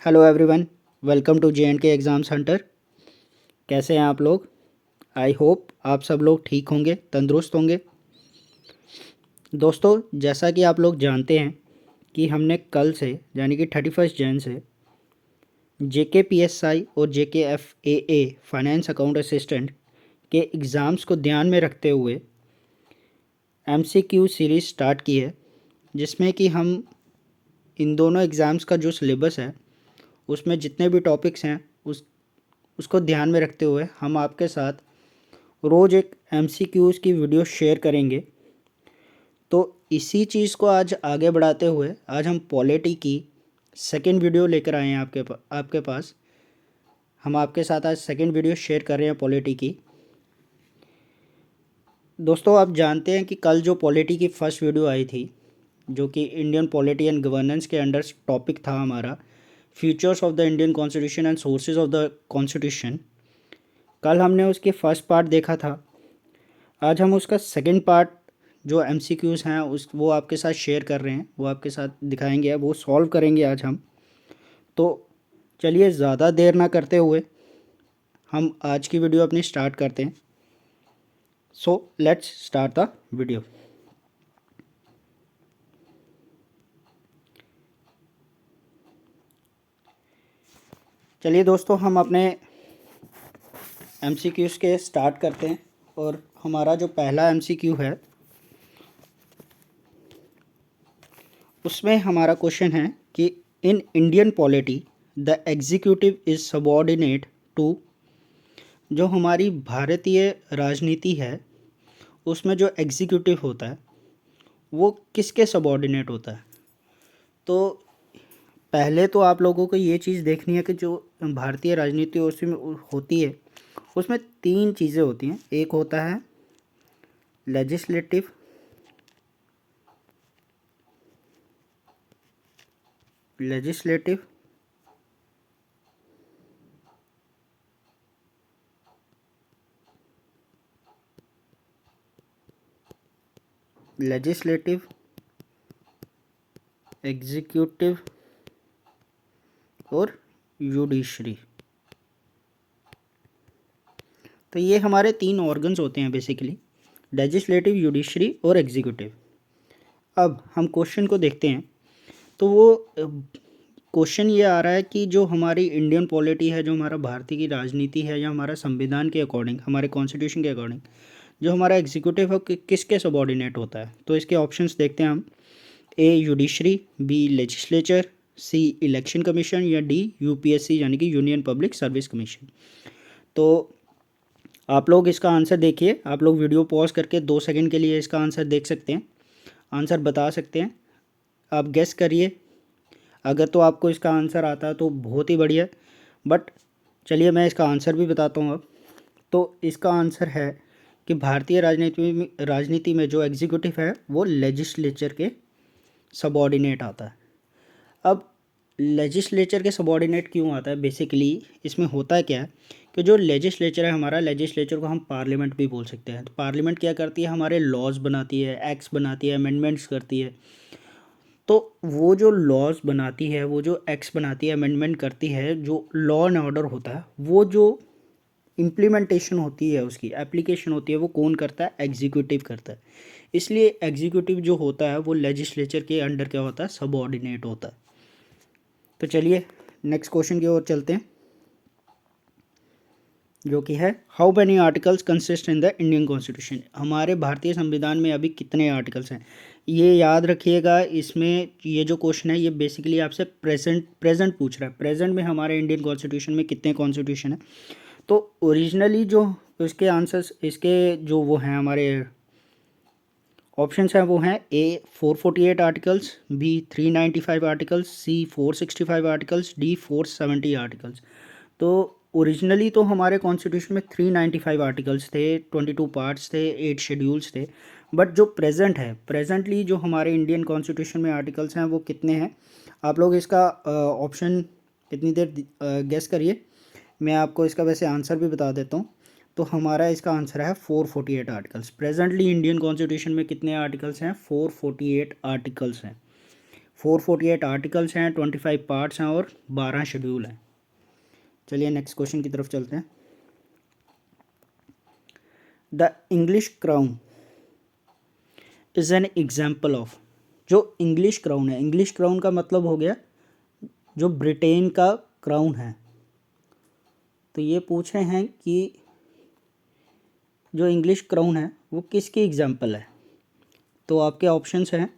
Hello everyone, welcome to J and K exam centre. कैसे हैं आप लोग? आई होप आप सब लोग ठीक होंगे, तंदुरुस्त होंगे। दोस्तों, जैसा कि आप लोग जानते हैं कि हमने कल से यानी कि 31 जन से JKPSI और JKFAA फाइनेंस अकाउंट असिस्टेंट के एग्ज़ाम्स को ध्यान में रखते हुए MCQ सीरीज़ स्टार्ट की है, जिसमें कि हम इन दोनों एग्ज़ाम्स का जो सिलेबस है उसमें जितने भी टॉपिक्स हैं उसको ध्यान में रखते हुए हम आपके साथ रोज़ एक MCQs की वीडियो शेयर करेंगे। तो इसी चीज़ को आज आगे बढ़ाते हुए आज हम पॉलिटी की सेकंड वीडियो लेकर आए हैं आपके पास। हम आपके साथ आज सेकंड वीडियो शेयर कर रहे हैं पॉलिटी की। दोस्तों, आप जानते हैं कि कल जो पॉलिटी की फ़र्स्ट वीडियो आई थी, जो कि इंडियन पॉलिटी एंड गवर्नेंस के अंडर टॉपिक था हमारा, futures of the Indian constitution and sources of the constitution. कल हमने उसकी फ़र्स्ट पार्ट देखा था। आज हम उसका सेकंड पार्ट जो MCQs हैं वो आपके साथ शेयर कर रहे हैं, वो आपके साथ दिखाएंगे, वो सॉल्व करेंगे आज हम। तो चलिए ज़्यादा देर ना करते हुए हम आज की वीडियो अपनी स्टार्ट करते हैं। So let's start the video. चलिए दोस्तों, हम अपने MCQs के स्टार्ट करते हैं। और हमारा जो पहला MCQ है उसमें हमारा क्वेश्चन है कि in Indian polity the executive is subordinate to. जो हमारी भारतीय राजनीति है उसमें जो एग्जीक्यूटिव होता है वो किसके सबऑर्डिनेट होता है? तो पहले तो आप लोगों को ये चीज़ देखनी है कि जो भारतीय राजनीति उसमें होती है उसमें तीन चीज़ें होती हैं। एक होता है लेजिस्लेटिव, लेजिस्लेटिव लेजिस्लेटिव, एग्जीक्यूटिव और जुडिशरी। तो ये हमारे तीन ऑर्गन्स होते हैं बेसिकली, लेजिस्लेटिव, जुडिशरी और एग्जीक्यूटिव। अब हम क्वेश्चन को देखते हैं। तो वो क्वेश्चन ये आ रहा है कि जो हमारी इंडियन पॉलिटी है, जो हमारा भारतीय की राजनीति है, या हमारा संविधान के अकॉर्डिंग, हमारे कॉन्स्टिट्यूशन के अकॉर्डिंग जो हमारा एग्जीक्यूटिव है किसके सबऑर्डिनेट होता है। तो इसके ऑप्शंस देखते हैं हम। A judiciary, B legislature, C election commission, या डी UPSC यानी कि यूनियन पब्लिक सर्विस कमीशन। तो आप लोग इसका आंसर देखिए। आप लोग वीडियो पॉज करके 2 सेकंड के लिए इसका आंसर देख सकते हैं, आंसर बता सकते हैं। आप गेस करिए। अगर तो आपको इसका आंसर आता है तो बहुत ही बढ़िया, बट चलिए मैं इसका आंसर भी बताता हूँ अब। तो इसका आंसर है कि भारतीय राजनीति में जो एग्जीक्यूटिव है वो लेजिस्लेचर के सबऑर्डिनेट आता है। अब लेजिस्लेचर के सबऑर्डिनेट क्यों आता है? बेसिकली इसमें होता क्या है कि जो लेजिस्लेचर है हमारा, लेजिस्लेचर को हम पार्लियामेंट भी बोल सकते हैं। तो पार्लियामेंट क्या करती है? हमारे लॉज बनाती है, एक्ट्स बनाती है, अमेंडमेंट्स करती है। तो वो जो लॉज बनाती है, वो जो एक्ट्स बनाती है, अमेंडमेंट करती है, जो लॉ एंड ऑर्डर होता है, वो जो इम्प्लीमेंटेशन होती है, उसकी एप्लीकेशन होती है, वो कौन करता है? एग्जीक्यूटिव करता है। इसलिए एग्जीक्यूटिव जो होता है वो लेजिस्लेचर के अंडर क्या होता है? सबऑर्डिनेट होता है। तो चलिए नेक्स्ट क्वेश्चन की ओर चलते हैं, जो कि है how many articles consist in the Indian constitution. हमारे भारतीय संविधान में अभी कितने आर्टिकल्स हैं? ये याद रखिएगा। इसमें ये जो क्वेश्चन है ये बेसिकली आपसे प्रेजेंट पूछ रहा है। प्रेजेंट में हमारे इंडियन कॉन्स्टिट्यूशन में कितने कॉन्स्टिट्यूशन है? तो ओरिजिनली जो इसके आंसर्स, इसके जो वो हैं हमारे ऑप्शंस हैं, वो हैं ए 448 आर्टिकल्स, बी 395 आर्टिकल्स, सी 465 आर्टिकल्स, डी 470 आर्टिकल्स। तो ओरिजिनली तो हमारे कॉन्स्टिट्यूशन में 395 आर्टिकल्स थे, 22 पार्ट्स थे, 8 शेड्यूल्स थे। बट जो प्रेजेंट है, प्रेजेंटली जो हमारे इंडियन कॉन्स्टिट्यूशन में आर्टिकल्स हैं वो कितने हैं? आप लोग इसका ऑप्शन कितनी देर गेस करिए। मैं आपको इसका वैसे आंसर भी बता देता हूँ। तो हमारा इसका आंसर है 448 आर्टिकल्स। प्रेजेंटली इंडियन कॉन्स्टिट्यूशन में कितने आर्टिकल्स हैं? 448 आर्टिकल्स हैं। 448 आर्टिकल्स हैं, 25 पार्ट्स हैं और 12 शेड्यूल हैं। चलिए नेक्स्ट क्वेश्चन की तरफ चलते हैं। The English crown is an example of, जो इंग्लिश क्राउन है, इंग्लिश क्राउन का मतलब हो गया जो ब्रिटेन का क्राउन है। तो ये पूछ रहे हैं कि जो इंग्लिश क्राउन है वो किसकी एग्जाम्पल है। तो आपके ऑप्शंस हैं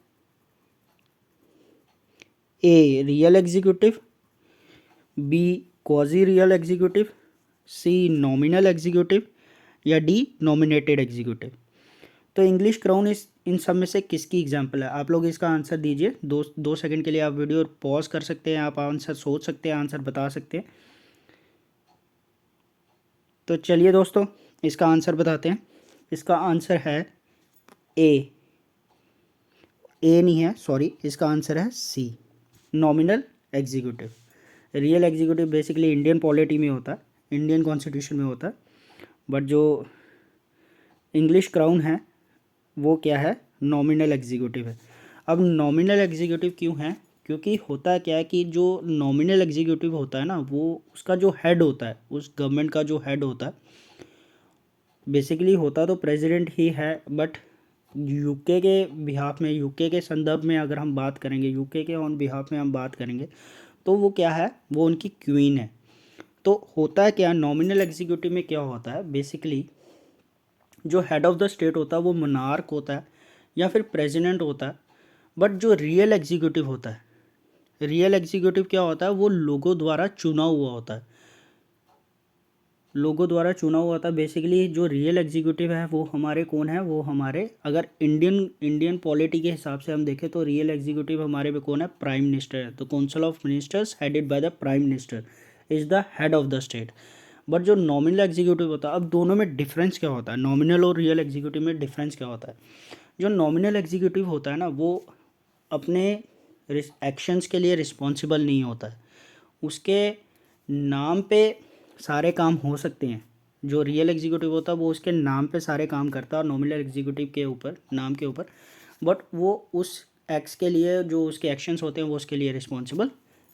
A real executive, B quasi real executive, C nominal executive या डी नॉमिनेटेड एग्जीक्यूटिव। तो इंग्लिश क्राउन इस इन सब में से किसकी एग्जाम्पल है? आप लोग इसका आंसर दीजिए। दो सेकंड के लिए आप वीडियो पॉज कर सकते हैं, आप आंसर सोच सकते हैं, आंसर बता सकते हैं। तो चलिए दोस्तों इसका आंसर बताते हैं। इसका आंसर है ए नहीं है, सॉरी, इसका आंसर है C nominal executive. Real executive basically Indian polity में होता है, इंडियन कॉन्स्टिट्यूशन में होता है, बट जो इंग्लिश क्राउन है वो क्या है, नॉमिनल एग्जीक्यूटिव है। अब नॉमिनल एग्जीक्यूटिव क्यों है? क्योंकि होता है क्या है कि जो नॉमिनल एग्जीक्यूटिव होता है ना, वो उसका जो हेड होता है, उस गवर्नमेंट का जो हेड होता है, बेसिकली होता तो प्रेसिडेंट ही है, बट यूके के बिहाफ में, यूके के संदर्भ में अगर हम बात करेंगे, यूके के ऑन बिहाफ में हम बात करेंगे, तो वो क्या है, वो उनकी क्वीन है। तो होता है क्या, नॉमिनल एग्जीक्यूटिव में क्या होता है, बेसिकली जो हेड ऑफ़ द स्टेट होता है वो मोनार्क होता है या फिर प्रेसिडेंट होता है। बट जो रियल एग्जीक्यूटिव होता है, रियल एग्जीक्यूटिव क्या होता है, वो लोगों द्वारा चुना हुआ होता है, लोगों द्वारा चुना हुआ था। बेसिकली जो रियल एग्जीक्यूटिव है वो हमारे कौन है, वो हमारे, अगर इंडियन पॉलिटी के हिसाब से हम देखें तो रियल एग्जीक्यूटिव हमारे पे कौन है, प्राइम मिनिस्टर है। तो council of ministers headed by the prime minister is the head of the state. But जो नॉमिनल एग्जीक्यूटिव होता है, अब दोनों में डिफरेंस क्या होता है, नॉमिनल और रियल एग्जीक्यूटिव में डिफरेंस क्या होता है? जो नॉमिनल एग्जीक्यूटिव होता है ना, वो अपने एक्शंस के लिए रिस्पॉन्सिबल नहीं होता है, उसके नाम पे सारे काम हो सकते हैं। जो रियल एग्जीक्यूटिव होता है वो उसके नाम पे सारे काम करता है और नॉमिनल एग्जीक्यूटिव के ऊपर, नाम के ऊपर, बट वो उस एक्ट्स के लिए, जो उसके एक्शंस होते हैं वो उसके लिए रिस्पॉन्सिबल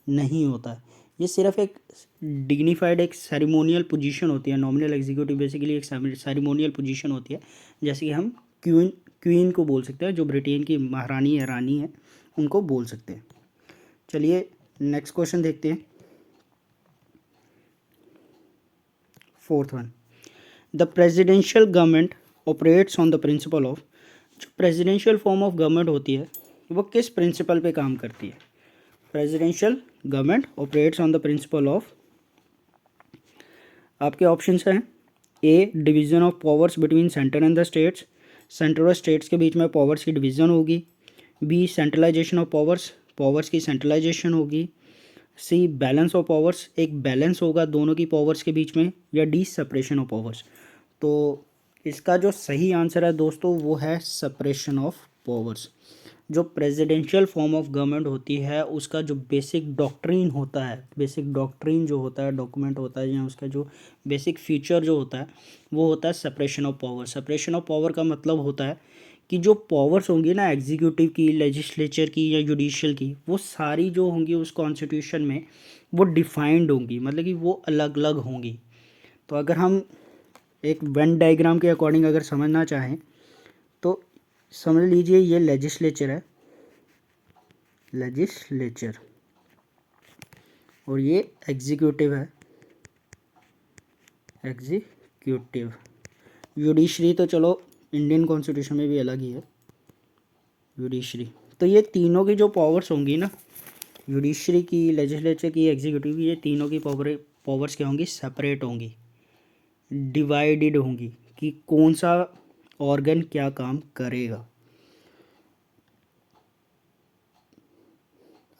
नहीं होता है। ये सिर्फ एक डिग्निफाइड, एक सेरेमोनियल पोजीशन होती है। नॉमिनल एग्जीक्यूटिव बेसिकली एक सेरेमोनियल पोजीशन होती है, जैसे कि हम क्वीन को बोल सकते हैं, जो ब्रिटेन की महारानी या रानी है, उनको बोल सकते हैं। चलिए नेक्स्ट क्वेश्चन देखते हैं। Fourth one, the presidential government operates on the principle of, जो प्रेसिडेंशियल फॉर्म ऑफ गवर्नमेंट होती है वो किस प्रिंसिपल पे काम करती है? Presidential government operates on the principle of, आपके ऑप्शंस हैं A division of powers between centre and the states, centre और स्टेट्स के बीच में पावर्स की डिवीज़न होगी, B centralization of powers, powers की सेंट्रलाइजेशन होगी, सी बैलेंस ऑफ पावर्स, एक बैलेंस होगा दोनों की पावर्स के बीच में, या डी सेपरेशन ऑफ पावर्स। तो इसका जो सही आंसर है दोस्तों वो है सेपरेशन ऑफ पावर्स। जो प्रेसिडेंशियल फॉर्म ऑफ गवर्नमेंट होती है उसका जो बेसिक डॉक्ट्रिन होता है, बेसिक डॉक्ट्रिन जो होता है, डॉक्यूमेंट होता है, या उसका जो बेसिक फीचर जो होता है वो होता है separation of power. Separation of power का मतलब होता है कि जो पावर्स होंगी ना एग्जीक्यूटिव की, लेजिस्लेचर की या जुडिशियल की, वो सारी जो होंगी उस कॉन्स्टिट्यूशन में वो डिफाइंड होंगी, मतलब कि वो अलग अलग होंगी। तो अगर हम एक वेन डायग्राम के अकॉर्डिंग अगर समझना चाहें तो समझ लीजिए ये लेजिस्लेचर है, लेजिस्लेचर, और ये एग्जीक्यूटिव है, एग्जीक्यूटिव। जुडिशरी तो चलो इंडियन कॉन्स्टिट्यूशन में भी अलग ही है, जुडिशरी। तो ये तीनों की जो पावर्स होंगी ना, जुडिशरी की, लेजिस्लेचर की, एग्जीक्यूटिव की, ये तीनों की पावर्स क्या होंगी, सेपरेट होंगी, डिवाइडेड होंगी कि कौन सा ऑर्गन क्या काम करेगा।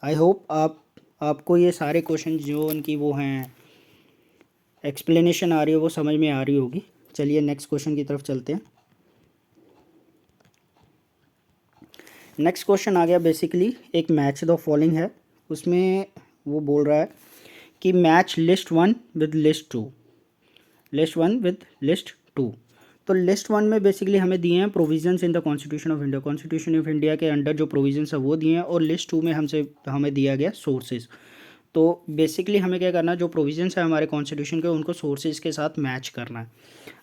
आई होप आपको ये सारे क्वेश्चन जो उनकी वो हैं एक्सप्लेनेशन आ रही है वो समझ में आ रही होगी। चलिए नेक्स्ट क्वेश्चन की तरफ चलते हैं। नेक्स्ट क्वेश्चन आ गया, बेसिकली एक मैच द फॉलोइंग है, उसमें वो बोल रहा है कि match list 1 with list 2, list 1 with list 2। तो लिस्ट 1 में बेसिकली हमें दिए हैं provisions in the constitution of India, constitution of India के अंडर जो प्रोविजंस है वो दिए हैं, और लिस्ट 2 में हमें दिया गया सोर्सेज। तो बेसिकली हमें क्या करना है, जो प्रोविजंस है हमारे कॉन्स्टिट्यूशन के उनको सोर्सेज के साथ मैच करना है।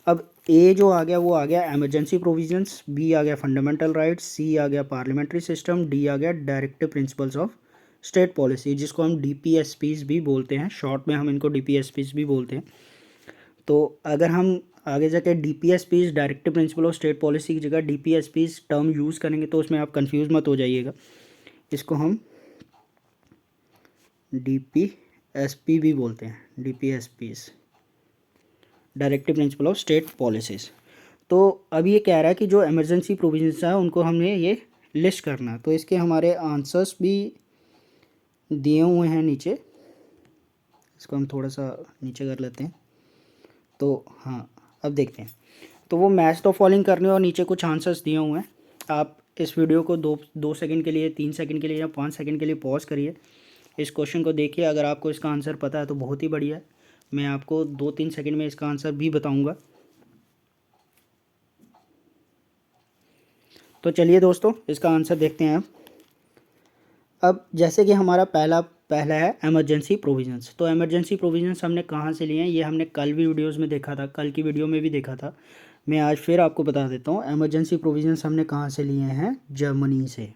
अब ए जो आ गया वो आ गया एमरजेंसी प्रोविजंस, बी आ गया फंडामेंटल राइट्स, सी आ गया पार्लियामेंट्री सिस्टम, डी आ गया directive principles of state policy, जिसको हम डीपीएसपीज भी बोलते हैं, शॉर्ट में हम इनको डीपीएसपीज भी बोलते हैं। तो अगर हम आगे जाके DPSPs directive principle of state policy की जगह डीपीएसपीज टर्म यूज़ करेंगे तो उसमें आप कंफ्यूज मत हो जाइएगा। इसको हम डीपीएसपी भी बोलते हैं, DPSPs directive principle of state policies. तो अब ये कह रहा है कि जो इमरजेंसी प्रोविजंस हैं उनको हमने ये लिस्ट करना है। तो इसके हमारे आंसर्स भी दिए हुए हैं नीचे, इसको हम थोड़ा सा नीचे कर लेते हैं। तो हाँ, अब देखते हैं। तो वो मैच द फॉलोइंग करने और नीचे कुछ आंसर्स दिए हुए हैं। आप इस वीडियो को दो सेकंड के लिए, 3 सेकंड के लिए या 5 सेकंड के लिए पॉज करिए, इस क्वेश्चन को देखिए। अगर आपको इसका आंसर पता है तो बहुत ही बढ़िया है, मैं आपको 2-3 सेकंड में इसका आंसर भी बताऊंगा। तो चलिए दोस्तों, इसका आंसर देखते हैं। अब जैसे कि हमारा पहला है एमरजेंसी प्रोविजंस। तो एमरजेंसी प्रोविजंस हमने कहाँ से लिए हैं, ये हमने कल भी वीडियोस में देखा था, कल की वीडियो में भी देखा था। मैं आज फिर आपको बता देता हूँ, एमरजेंसी प्रोविजंस हमने कहाँ से लिए हैं, जर्मनी से।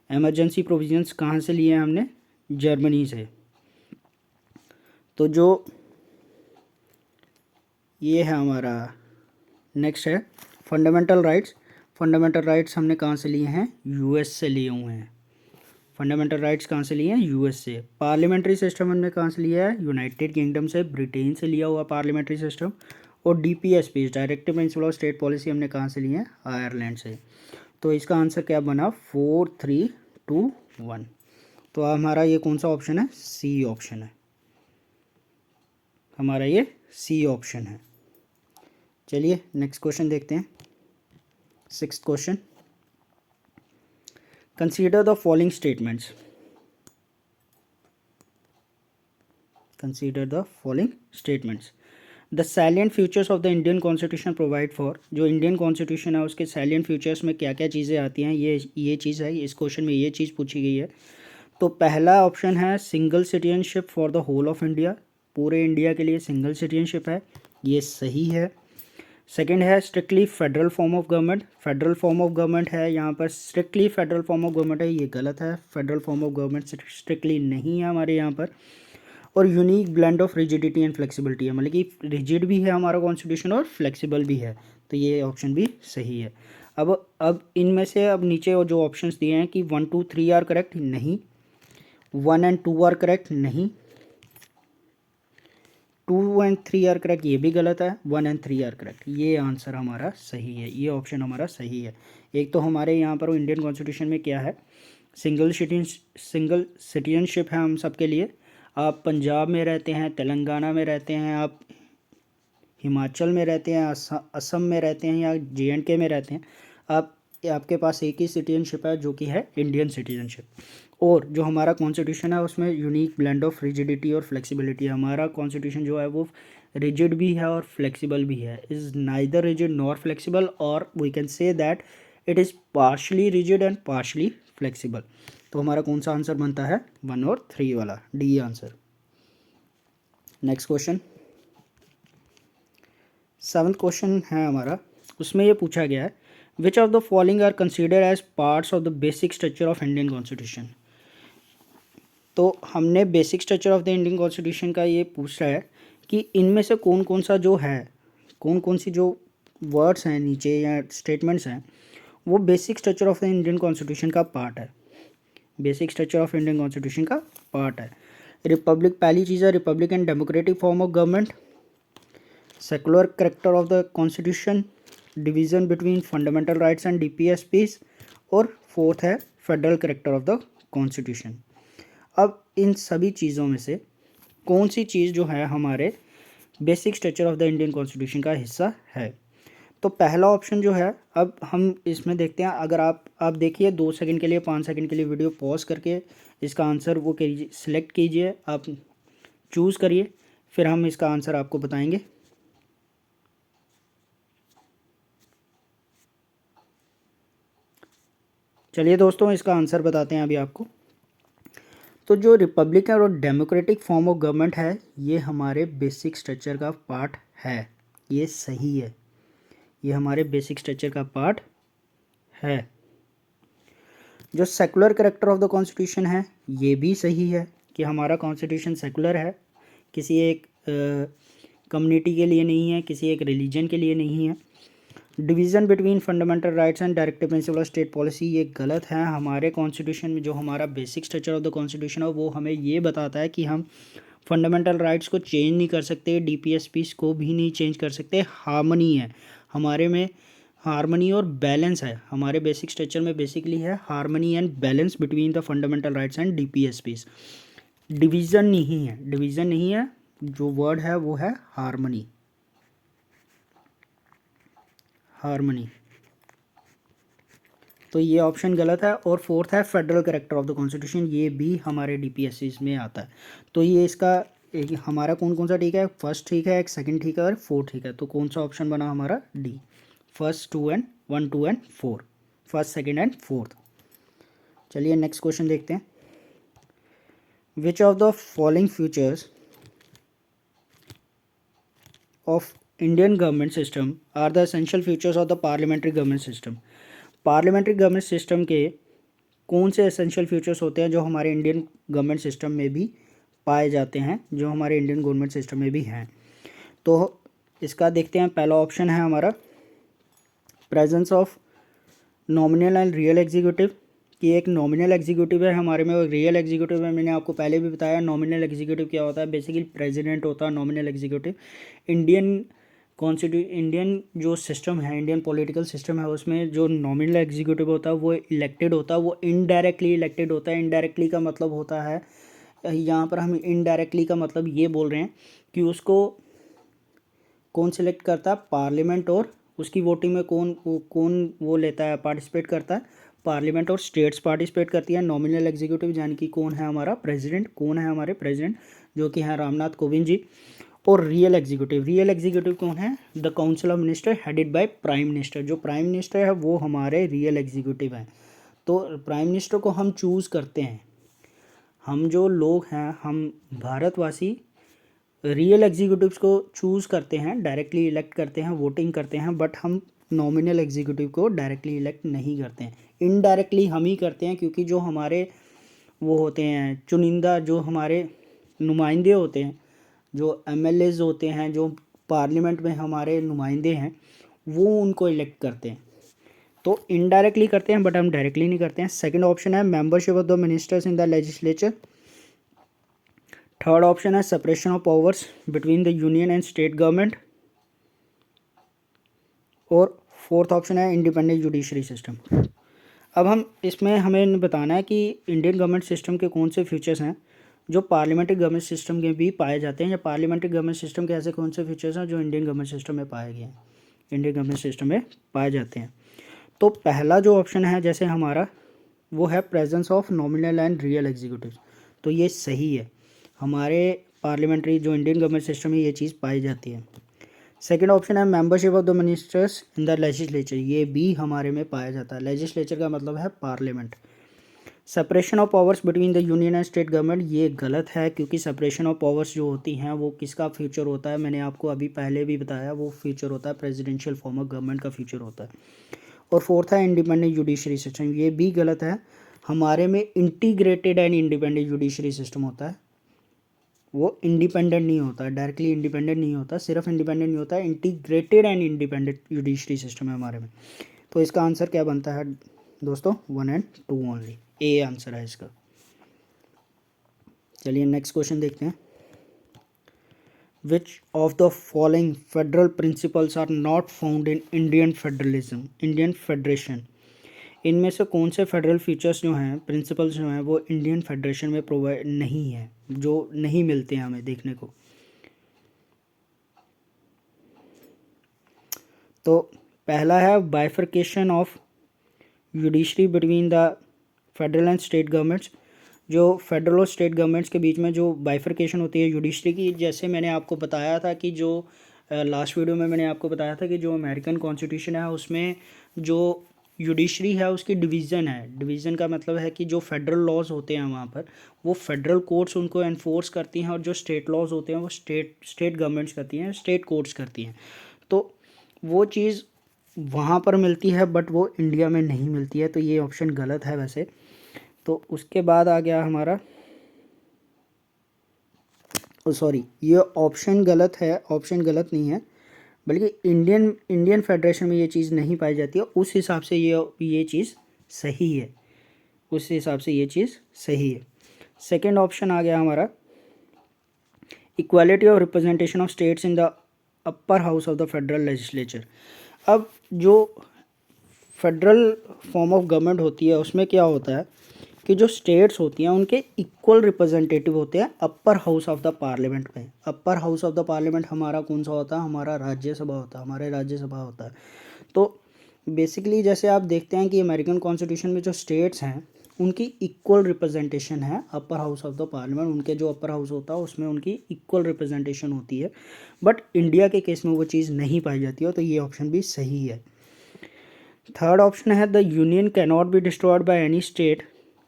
एमरजेंसी प्रोविजंस कहाँ से लिए हैं हमने, जर्मनी से। तो जो ये है हमारा नेक्स्ट है फंडामेंटल राइट्स। फंडामेंटल राइट्स हमने कहाँ से लिए हैं, यूएस से लिए हुए हैं। फंडामेंटल राइट्स कहाँ से लिए हैं, यूएस से। पार्लियामेंट्री सिस्टम हमने कहाँ से लिया है, यूनाइटेड किंगडम से, ब्रिटेन से लिया हुआ पार्लियामेंट्री सिस्टम। और DPSP directive principle of state policy हमने कहाँ से लिए हैं, आयरलैंड से। तो इसका आंसर क्या बना, 4, 3, 2, 1। तो हमारा ये कौन सा ऑप्शन है, सी ऑप्शन है हमारा, ये सी ऑप्शन है। चलिए नेक्स्ट क्वेश्चन देखते हैं, 6th question. Consider the following statements. Consider the following statements. The salient features of the Indian constitution provide for, जो इंडियन कॉन्स्टिट्यूशन है उसके सैलियंट फीचर्स में क्या क्या चीज़ें आती हैं, ये चीज़ है, इस क्वेश्चन में ये चीज़ पूछी गई है। तो पहला ऑप्शन है single citizenship for the whole of India, पूरे इंडिया के लिए सिंगल सिटीजनशिप है, ये सही है। सेकंड है strictly federal form of government, federal form of government है यहाँ पर, strictly federal form of government है, ये गलत है। Federal form of government strictly नहीं है हमारे यहाँ पर। और unique blend of rigidity and flexibility है, मतलब कि रिजिड भी है हमारा कॉन्स्टिट्यूशन और फ्लेक्सिबल भी है, तो ये ऑप्शन भी सही है। अब इनमें से अब नीचे जो ऑप्शंस दिए हैं कि 1, 2, 3 आर करेक्ट, नहीं। 1 and 2 आर करेक्ट, नहीं। 2 and 3 आर करेक्ट, ये भी गलत है। 1 and 3 आर करेक्ट, ये आंसर हमारा सही है, ये ऑप्शन हमारा सही है। एक तो हमारे यहाँ पर इंडियन कॉन्स्टिट्यूशन में क्या है, सिंगल सिटीजनशिप है हम सबके लिए। आप पंजाब में रहते हैं, तेलंगाना में रहते हैं, आप हिमाचल में रहते हैं, असम में रहते हैं, या JNK में रहते हैं, आपके पास एक ही सिटीजनशिप है जो कि है इंडियन सिटीजनशिप। और जो हमारा कॉन्स्टिट्यूशन है उसमें यूनिक ब्लेंड ऑफ रिजिडिटी और फ्लेक्सिबिलिटी है। हमारा कॉन्स्टिट्यूशन जो है वो रिजिड भी है और फ्लेक्सिबल भी है, is neither rigid nor flexible, और we can say that it is partially rigid and partially flexible. तो हमारा कौन सा आंसर बनता है, 1 और 3 वाला, D answer. Next question, 7th question है हमारा, उसमें ये पूछा गया है which of the following are consider as parts of the basic structure of Indian constitution. तो हमने basic structure of the Indian constitution का ये पूछ रहा है कि इनमें से कौन कौन सा जो है, कौन कौन सी जो वर्ड्स हैं नीचे या स्टेटमेंट्स हैं वो basic structure of the Indian constitution का पार्ट है, basic structure of Indian constitution का पार्ट है। रिपब्लिक, पहली चीज़ है Republic and democratic form of government, secular character of the constitution, division between fundamental rights and DPSPs, और 4th है federal character of the constitution. अब इन सभी चीज़ों में से कौन सी चीज़ जो है हमारे basic structure of the Indian constitution का हिस्सा है। तो पहला ऑप्शन जो है, अब हम इसमें देखते हैं, अगर आप देखिए 2 सेकंड के लिए, 5 सेकंड के लिए वीडियो पॉज करके इसका आंसर वो कीजिए, सिलेक्ट कीजिए, आप चूज़ करिए, फिर हम इसका आंसर आपको बताएंगे। चलिए दोस्तों, इसका आंसर बताते हैं अभी आपको। तो जो रिपब्लिकन और डेमोक्रेटिक फॉर्म ऑफ गवर्नमेंट है, ये हमारे बेसिक स्ट्रक्चर का पार्ट है। ये सही है, ये हमारे बेसिक स्ट्रक्चर का पार्ट है। जो secular character of the constitution है, ये भी सही है कि हमारा कॉन्स्टिट्यूशन सेकुलर है, किसी एक कम्युनिटी के लिए नहीं है, किसी एक रिलीजन के लिए नहीं है। Division between fundamental rights and directive principle of state policy, ये गलत है। हमारे कॉन्स्टिट्यूशन में जो हमारा basic structure of the constitution है, वो हमें ये बताता है कि हम फंडामेंटल राइट्स को चेंज नहीं कर सकते, डीपीएसपीस को भी नहीं चेंज कर सकते। हार्मनी है हमारे में, हार्मनी और बैलेंस है हमारे बेसिक स्ट्रक्चर में। बेसिकली है harmony and balance between the fundamental rights and DPSPs. Division नहीं है, डिवीज़न नहीं है, जो वर्ड है वो है हार्मनी, हार्मनी। तो ये ऑप्शन गलत है। और फोर्थ है federal character of the constitution, ये भी हमारे डीपीएससी में आता है। तो ये इसका हमारा कौन कौन सा ठीक है, फर्स्ट ठीक है, एक सेकंड ठीक है और फोर्थ ठीक है। तो कौन सा ऑप्शन बना हमारा, D, first 2 and 1, 2 and 4, first second and fourth. चलिए नेक्स्ट क्वेश्चन देखते हैं। Which of the following features of Indian government system are the essential features of the parliamentary government system. Parliamentary government system के कौन से essential features होते हैं जो हमारे इंडियन गवर्नमेंट सिस्टम में भी पाए जाते हैं, जो हमारे इंडियन गवर्नमेंट सिस्टम में भी हैं। तो इसका देखते हैं। पहला ऑप्शन है हमारा presence of nominal and real executive, कि एक नॉमिनल एग्जीक्यूटिव है हमारे में और रियल एग्जीक्यूटिव है। मैंने आपको पहले भी बताया नॉमिनल एग्जीक्यूटिव क्या होता है, बेसिकली प्रेसिडेंट होता है नॉमिनल एग्जीक्यूटिव। इंडियन जो सिस्टम है, इंडियन पॉलिटिकल सिस्टम है, उसमें जो नॉमिनल एग्जीक्यूटिव होता है वो इलेक्टेड होता है, वो इनडायरेक्टली इलेक्टेड होता है। इनडायरेक्टली का मतलब होता है, यहाँ पर हम इनडायरेक्टली का मतलब ये बोल रहे हैं कि उसको कौन सिलेक्ट करता है, पार्लियामेंट, और उसकी वोटिंग में कौन वो लेता है, पार्टिसिपेट करता है, पार्लियामेंट और स्टेट्स पार्टिसिपेट करती है। नॉमिनल एग्जीक्यूटिव यानी कि कौन है हमारा प्रेसिडेंट, कौन है हमारे प्रेसिडेंट, जो कि हैं रामनाथ कोविंद जी। और रियल एग्जीक्यूटिव कौन है, the council of minister headed by prime minister. जो प्राइम मिनिस्टर है वो हमारे रियल एग्जीक्यूटिव हैं। तो प्राइम मिनिस्टर को हम चूज़ करते हैं, हम जो लोग हैं, हम भारतवासी रियल एग्जीक्यूटिव्स को चूज़ करते हैं, डायरेक्टली इलेक्ट करते हैं, वोटिंग करते हैं, बट हम नॉमिनल एग्जीक्यूटिव को डायरेक्टली इलेक्ट नहीं करते हैं, इनडायरेक्टली हम ही करते हैं। क्योंकि जो हमारे वो होते हैं चुनिंदा, जो हमारे नुमाइंदे होते हैं, जो एमएलएज होते हैं, जो पार्लियामेंट में हमारे नुमाइंदे हैं, वो उनको इलेक्ट करते हैं। तो इनडायरेक्टली करते हैं बट हम डायरेक्टली नहीं करते हैं। सेकंड ऑप्शन है membership of the ministers in the legislature. Third option है separation of powers between the union and state government. और फोर्थ ऑप्शन है इंडिपेंडेंट जुडिशरी सिस्टम। अब हम इसमें हमें बताना है कि इंडियन गवर्नमेंट सिस्टम के कौन से फीचर्स हैं जो पार्लियामेंट्री गवर्नमेंट सिस्टम के भी पाए जाते हैं, या पार्लियामेंट्री गवर्नमेंट सिस्टम के ऐसे कौन से फीचर्स हैं जो इंडियन गवर्नमेंट सिस्टम में पाए गए हैं, इंडियन गवर्नमेंट सिस्टम में पाए जाते हैं। तो पहला जो ऑप्शन है जैसे हमारा, वो है presence of nominal and real executive. तो ये सही है, हमारे पार्लियामेंट्री जो इंडियन गवर्नमेंट सिस्टम में ये चीज़ पाई जाती है। सेकेंड ऑप्शन है membership of the ministers in the legislature, ये भी हमारे में पाया जाता है। लेजिस्लेचर का मतलब है parliament. Separation of powers between the union and state government, ये गलत है, क्योंकि सेपरेशन ऑफ पावर्स जो होती हैं वो किसका फ्यूचर होता है, मैंने आपको अभी पहले भी बताया, वो फ्यूचर होता है प्रेसिडेंशियल फॉर्म ऑफ गवर्नमेंट का फ्यूचर होता है। और फोर्थ है इंडिपेंडेंट जुडिशरी सिस्टम, ये भी गलत है, हमारे में integrated and independent judiciary system होता है। वो इंडिपेंडेंट नहीं होता, डायरेक्टली इंडिपेंडेंट नहीं होता, सिर्फ इंडिपेंडेंट नहीं होता, integrated and independent judiciary system है हमारे में। तो इसका आंसर क्या बनता है दोस्तों, 1 एंड 2 ओनली, ए आंसर है इसका। चलिए नेक्स्ट क्वेश्चन देखते हैं। Which of the following federal principles are not found in Indian federalism, Indian federation. इनमें से कौन से फेडरल फीचर्स जो हैं, प्रिंसिपल्स जो हैं, वो इंडियन फेडरेशन में प्रोवाइड नहीं है, जो नहीं मिलते हैं हमें देखने को। तो पहला है bifurcation of judiciary between the federal and state governments. जो फेडरल और स्टेट गवर्नमेंट्स के बीच में जो बाइफर्केशन होती है जुडिशरी की, जैसे मैंने आपको बताया था कि जो लास्ट वीडियो में मैंने आपको बताया था कि जो अमेरिकन कॉन्स्टिट्यूशन है उसमें जो जुडिशरी है उसकी डिवीज़न है। डिवीज़न का मतलब है कि जो फेडरल लॉज होते हैं वहाँ पर वो फेडरल कोर्ट्स उनको एनफोर्स करती हैं, और जो स्टेट लॉज होते हैं वो स्टेट गवर्नमेंट्स करती हैं, स्टेट कोर्ट्स करती हैं। तो वो चीज़ वहाँ पर मिलती है बट वो इंडिया में नहीं मिलती है, तो ये ऑप्शन गलत है वैसे। तो उसके बाद आ गया हमारा, सॉरी ये ऑप्शन गलत है, ऑप्शन गलत नहीं है, बल्कि इंडियन फेडरेशन में ये चीज़ नहीं पाई जाती है, उस हिसाब से ये चीज़ सही है, उस हिसाब से ये चीज़ सही है। सेकंड ऑप्शन आ गया हमारा, equality of representation of states in the upper house of the federal legislature. अब जो फेडरल फॉर्म ऑफ गवर्नमेंट होती है उसमें क्या होता है कि जो स्टेट्स होती हैं उनके इक्वल रिप्रेजेंटेटिव होते हैं upper house of the parliament में। Upper house of the parliament हमारा कौन सा होता है, हमारा राज्यसभा होता है, हमारे राज्यसभा होता है। तो बेसिकली जैसे आप देखते हैं कि अमेरिकन कॉन्स्टिट्यूशन में जो स्टेट्स हैं उनकी इक्वल रिप्रेजेंटेशन है अपर हाउस ऑफ द पार्लियामेंट, उनके जो अपर हाउस होता है उसमें उनकी इक्वल रिप्रेजेंटेशन होती है, बट इंडिया के केस में वो चीज़ नहीं पाई जाती है, तो ये ऑप्शन भी सही है। थर्ड ऑप्शन है, the union cannot be destroyed by any state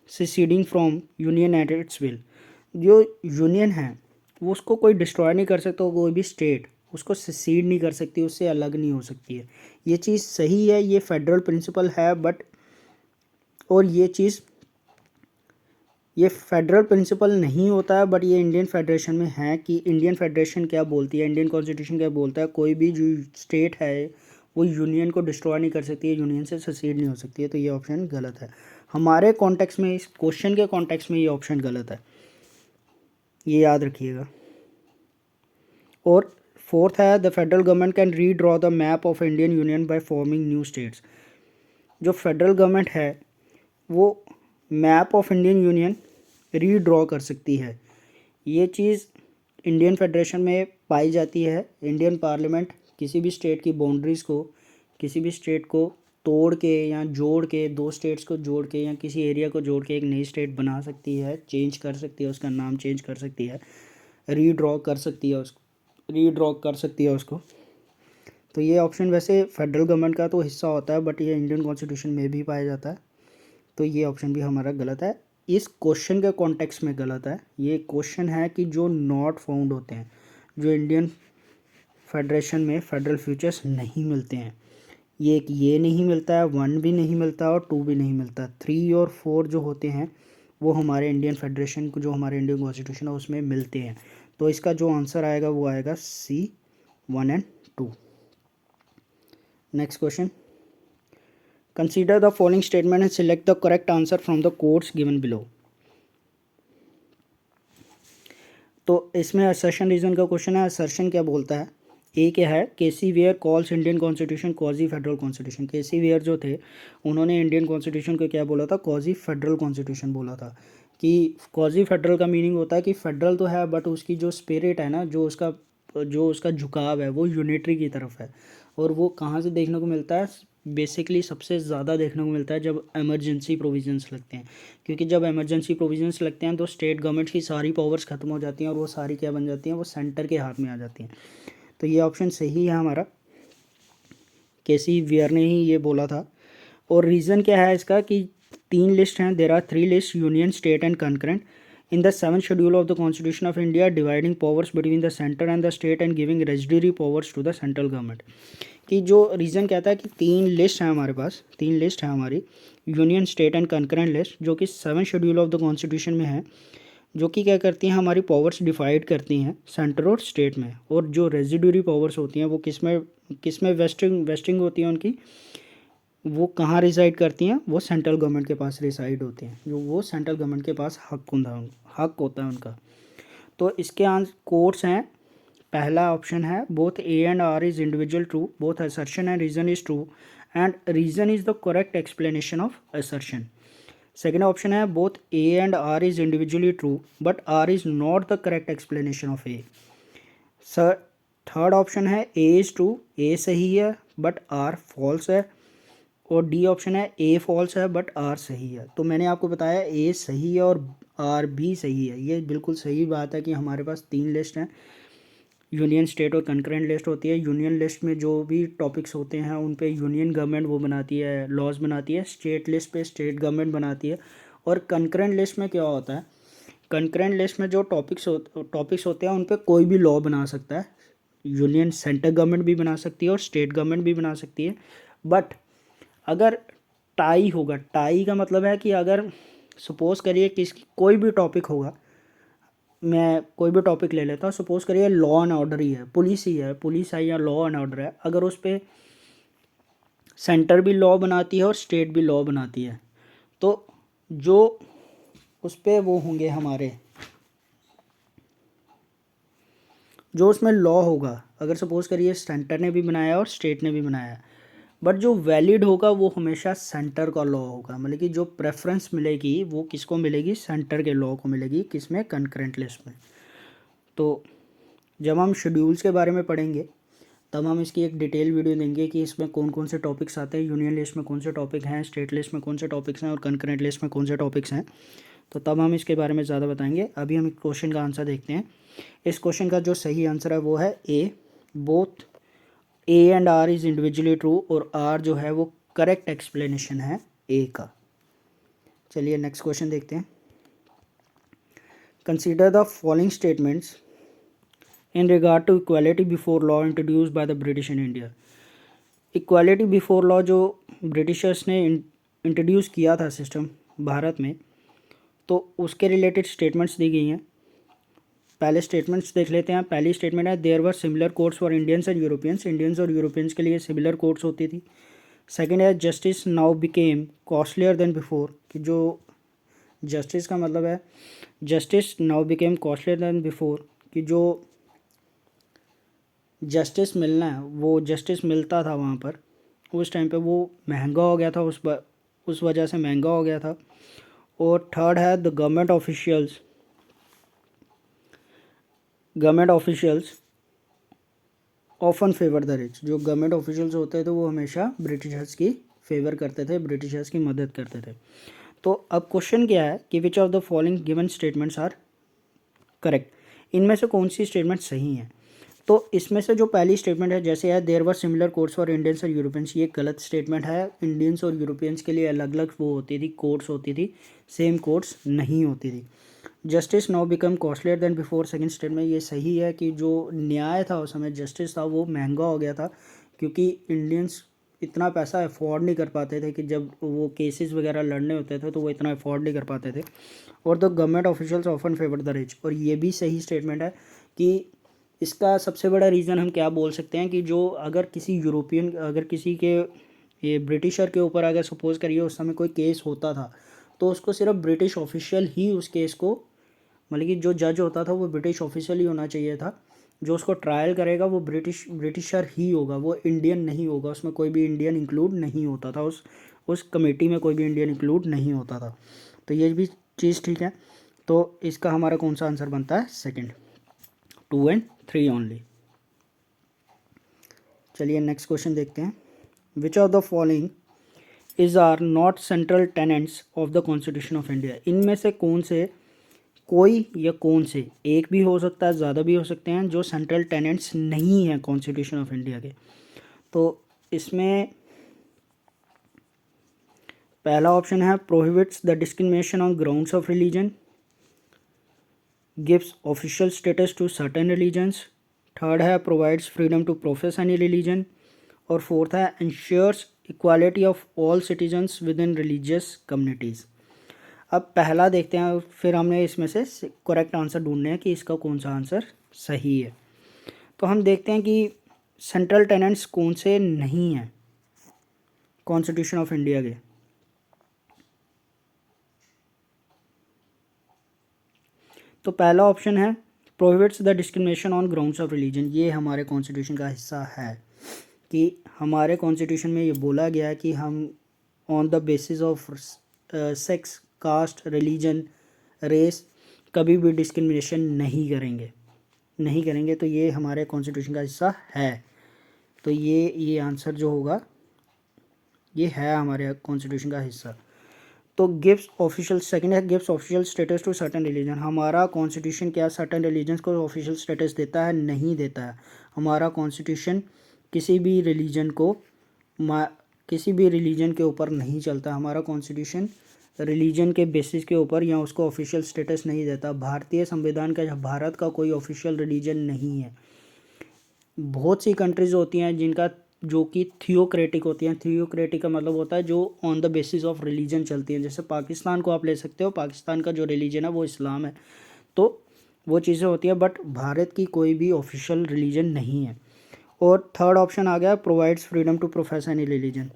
seceding from union at its will. जो यूनियन है वो उसको कोई डिस्ट्रॉय नहीं कर सकता, कोई भी स्टेट उसको सिसीड नहीं कर सकती, उससे अलग नहीं हो सकती है। ये चीज़ सही है, ये फेडरल प्रिंसिपल है, बट और ये फेडरल प्रिंसिपल नहीं होता है, बट ये इंडियन फेडरेशन में है कि इंडियन फेडरेशन क्या बोलती है, इंडियन कॉन्स्टिट्यूशन क्या बोलता है, कोई भी जो स्टेट है वो यूनियन को डिस्ट्रॉय नहीं कर सकती है, यूनियन से ससीड नहीं हो सकती है, तो ये ऑप्शन गलत है। हमारे कॉन्टेक्स्ट में, इस क्वेश्चन के कॉन्टेक्स्ट में ये ऑप्शन गलत है, ये याद रखिएगा। और फोर्थ है, the federal government can redraw the map of Indian union by forming new states. जो फेडरल गवर्नमेंट है वो map of Indian union redraw कर सकती है, ये चीज़ इंडियन फेडरेशन में पाई जाती है। इंडियन पार्लियामेंट किसी भी स्टेट की बाउंड्रीज़ को, किसी भी स्टेट को तोड़ के या जोड़ के, दो स्टेट्स को जोड़ के या किसी एरिया को जोड़ के एक नई स्टेट बना सकती है, चेंज कर सकती है, उसका नाम चेंज कर सकती है, रीड्रॉ कर सकती है उसको, रीड्रॉ कर सकती है उसको। तो ये ऑप्शन वैसे फेडरल गवर्नमेंट का तो हिस्सा होता है, बट ये इंडियन कॉन्स्टिट्यूशन में भी पाया जाता है, तो ये ऑप्शन भी हमारा गलत है। इस क्वेश्चन के कॉन्टेक्स्ट में गलत है। ये क्वेश्चन है कि जो नॉट फाउंड होते हैं, जो इंडियन फेडरेशन में फेडरल फीचर्स नहीं मिलते हैं, ये नहीं मिलता है, 1 भी नहीं मिलता और 2 भी नहीं मिलता, 3 और 4 जो होते हैं वो हमारे इंडियन फेडरेशन को, जो हमारे इंडियन कॉन्स्टिट्यूशन है उसमें मिलते हैं। तो इसका जो आंसर आएगा वो आएगा C 1 and 2। Next question, consider the following statement and select the correct answer from the codes given below. तो इसमें असर्शन रीजन का क्वेश्चन है। असर्शन क्या बोलता है, ए क्या है, K C Wheare calls Indian constitution quasi federal constitution. K C Wheare जो थे उन्होंने इंडियन कॉन्स्टिट्यूशन को क्या बोला था, क्वाजी फेडरल कॉन्स्टिट्यूशन बोला था। कि क्वाजी फेडरल का मीनिंग होता है कि फेडरल तो है बट उसकी जो स्पिरिट है ना, जो उसका झुकाव है वो यूनिटरी की तरफ है। और वो कहाँ से देखने को मिलता है, बेसिकली सबसे ज़्यादा देखने को मिलता है जब एमरजेंसी प्रोविजंस लगते हैं, क्योंकि जब एमरजेंसी प्रोविजंस लगते हैं तो स्टेट गवर्नमेंट की सारी पावर्स ख़त्म हो जाती हैं और वो सारी क्या बन जाती हैं, वो सेंटर के हाथ में आ जाती हैं। तो ये ऑप्शन सही है हमारा, केसी वेयर ने ही ये बोला था। और रीज़न क्या है इसका कि 3 लिस्ट हैं, there are 3 list, union, state and concurrent in the 7th schedule of the constitution of India, dividing powers between the centre and the state and giving residuary powers to the central government. कि जो reason कहता है कि 3 list हैं हमारे पास, 3 list है हमारी, union, state and concurrent list, जो कि 7th schedule of the constitution में है, जो कि क्या करती हैं, हमारी पावर्स डिवाइड करती हैं सेंटर और स्टेट में। और जो रेजिडरी पावर्स होती हैं वो किस में वेस्टिंग होती है उनकी, वो कहाँ रिसाइड करती हैं, वो सेंट्रल गवर्नमेंट के पास रिसाइड होते हैं, जो वो सेंट्रल गवर्नमेंट के पास हक होता है उनका। तो इसके कोर्स हैं, पहला ऑप्शन है both A and R is individual true, both assertion and reason is true and reason is the correct explanation of assertion. Second option है both A and R is individually true but R is not the correct explanation of A. Sir third option है A is true, ए सही है but are false है। और D option है ए false है but are सही है। तो मैंने आपको बताया ए सही है और आर भी सही है, ये बिल्कुल सही बात है कि हमारे पास 3 लिस्ट हैं, यूनियन स्टेट और कंकरेंट लिस्ट होती है। यूनियन लिस्ट में जो भी टॉपिक्स होते हैं उन पे यूनियन गवर्नमेंट वो बनाती है, लॉज बनाती है। स्टेट लिस्ट पे स्टेट गवर्नमेंट बनाती है। और कंकरेंट लिस्ट में क्या होता है, कंकरेंट लिस्ट में जो टॉपिक्स होते हैं उन पे कोई भी लॉ बना सकता है। यूनियन सेंटर गवर्नमेंट भी बना सकती है और स्टेट गवर्नमेंट भी बना सकती है। बट अगर टाई होगा, टाई का मतलब है कि अगर सपोज़ करिए कि कोई भी टॉपिक होगा, मैं कोई भी टॉपिक ले लेता हूँ, सपोज़ करिए लॉ एंड ऑर्डर ही है, पुलिस है या लॉ एंड ऑर्डर है। अगर उस पर सेंटर भी लॉ बनाती है और स्टेट भी लॉ बनाती है, तो जो उस पर वो होंगे हमारे, जो उसमें लॉ होगा, अगर सपोज़ करिए सेंटर ने भी बनाया और स्टेट ने भी बनाया, बट जो वैलिड होगा वो हमेशा सेंटर का लॉ होगा। मतलब कि जो प्रेफरेंस मिलेगी वो किसको मिलेगी, सेंटर के लॉ को मिलेगी, किसमें, कंकरेंट लिस्ट में। तो जब हम शेड्यूल्स के बारे में पढ़ेंगे तब हम इसकी एक डिटेल वीडियो देंगे कि इसमें कौन कौन से टॉपिक्स आते हैं, यूनियन लिस्ट में कौन से टॉपिक हैं, स्टेट लिस्ट में कौन से टॉपिक्स हैं और कंकरेंट लिस्ट में कौन से टॉपिक्स हैं। तो तब हम इसके बारे में ज़्यादा बताएंगे। अभी हम क्वेश्चन का आंसर देखते हैं। इस क्वेश्चन का जो सही आंसर है वो है A, both A and R is individually true, और आर जो है वो करेक्ट एक्सप्लेनेशन है ए का। चलिए नेक्स्ट क्वेश्चन देखते हैं। Consider the following statements in regard to equality before law introduced by the British in India। Equality before law जो ब्रिटिशर्स ने इंट्रोड्यूस किया था सिस्टम भारत में, तो उसके रिलेटेड स्टेटमेंट्स दी गई हैं। पहले स्टेटमेंट्स देख लेते हैं। पहली स्टेटमेंट है there were similar codes for Indians and Europeans. Indians और यूरोपियंस के लिए सिमिलर कोड्स होती थी। सेकंड है justice now became costlier than before, कि जो जस्टिस का मतलब है justice now became costlier than before, कि जो जस्टिस मिलना है वो जस्टिस मिलता था वहाँ पर उस टाइम पे वो महंगा हो गया था, उस वजह से महंगा हो गया था। और थर्ड है the government officials often favour the rich. जो गवर्नमेंट ऑफिशियल्स होते थे वो हमेशा ब्रिटिशर्स की फेवर करते थे, ब्रिटिशर्स की मदद करते थे। तो अब क्वेश्चन क्या है कि which of the following given statements are correct. इनमें से कौन सी स्टेटमेंट सही है। तो इसमें से जो पहली स्टेटमेंट है, जैसे है there were similar codes for Indians और यूरोपियंस, ये गलत स्टेटमेंट है। इंडियंस और यूरोपियंस के लिए अलग अलग वो होती थी, कोड्स होती थी, सेम कोड्स नहीं होती थी। Justice now become costlier than before, second statement ये सही है कि जो न्याय था उस समय, जस्टिस था, वो महंगा हो गया था क्योंकि इंडियंस इतना पैसा अफोर्ड नहीं कर पाते थे कि जब वो केसेस वगैरह लड़ने होते थे तो वो इतना अफोर्ड नहीं कर पाते थे। और the government officials often favour the rich, और ये भी सही स्टेटमेंट है कि इसका सबसे बड़ा रीज़न हम क्या बोल सकते हैं कि जो अगर किसी के ये ब्रिटिशर के ऊपर अगर सपोज़ करिए उस समय कोई केस होता था तो उसको सिर्फ ब्रिटिश ऑफिशियल ही उस केस को, मतलब कि जो जज होता था वो ब्रिटिश ऑफिशियल ही होना चाहिए था। जो उसको ट्रायल करेगा वो ब्रिटिशर ही होगा, वो इंडियन नहीं होगा। उसमें कोई भी इंडियन इंक्लूड नहीं होता था, उस कमेटी में कोई भी इंडियन इंक्लूड नहीं होता था। तो ये भी चीज़ ठीक है। तो इसका हमारा कौन सा आंसर बनता है, सेकंड, 2 and 3 ओनली। चलिए नेक्स्ट क्वेश्चन देखते हैं। Which of the following is are not central tenets of the constitution of India. इनमें से कौन से, कोई या कौन से, एक भी हो सकता है, ज़्यादा भी हो सकते हैं, जो सेंट्रल टेनेंट्स नहीं हैं कॉन्स्टिट्यूशन ऑफ इंडिया के। तो इसमें पहला ऑप्शन है prohibits the discrimination on grounds of religion, gives official status to certain religions, third है provides freedom to profess any religion, और फोर्थ है ensures equality of all citizens within religious communities. अब पहला देखते हैं, फिर हमने इसमें से करेक्ट आंसर ढूंढने हैं कि इसका कौन सा आंसर सही है। तो हम देखते हैं कि सेंट्रल टेनेंट्स कौन से नहीं हैं कॉन्स्टिट्यूशन ऑफ इंडिया के। तो पहला ऑप्शन है prohibits the discrimination on grounds of religion. ये हमारे कॉन्स्टिट्यूशन का हिस्सा है कि हमारे कॉन्स्टिट्यूशन में ये बोला गया है कि हम on the basis of sex, caste, religion, race कभी भी डिस्क्रिमिनेशन नहीं करेंगे। तो ये हमारे कॉन्स्टिट्यूशन का हिस्सा है। तो ये आंसर जो होगा ये है हमारे कॉन्स्टिट्यूशन का हिस्सा। तो गिव्स ऑफिशियल, सेकंड है gives official status to certain religion. हमारा कॉन्स्टिट्यूशन क्या सर्टेन रिलीजन्स को ऑफिशियल स्टेटस देता है? नहीं देता है। हमारा कॉन्स्टिट्यूशन किसी भी रिलीजन को किसी भी रिलीजन के ऊपर नहीं चलता। हमारा कॉन्स्टिट्यूशन रिलीजन के बेसिस के ऊपर या उसको ऑफिशियल स्टेटस नहीं देता। भारतीय संविधान का, भारत का कोई ऑफिशियल रिलीजन नहीं है। बहुत सी कंट्रीज़ होती हैं जिनका जो कि थियोक्रेटिक होती हैं। थियोक्रेटिक का मतलब होता है जो on the basis of religion चलती हैं। जैसे पाकिस्तान को आप ले सकते हो, पाकिस्तान का जो रिलीजन है वो इस्लाम है, तो वो चीज़ें होती हैं। बट भारत की कोई भी ऑफिशियल रिलीजन नहीं है। और थर्ड ऑप्शन आ गया provides freedom to profess any religion.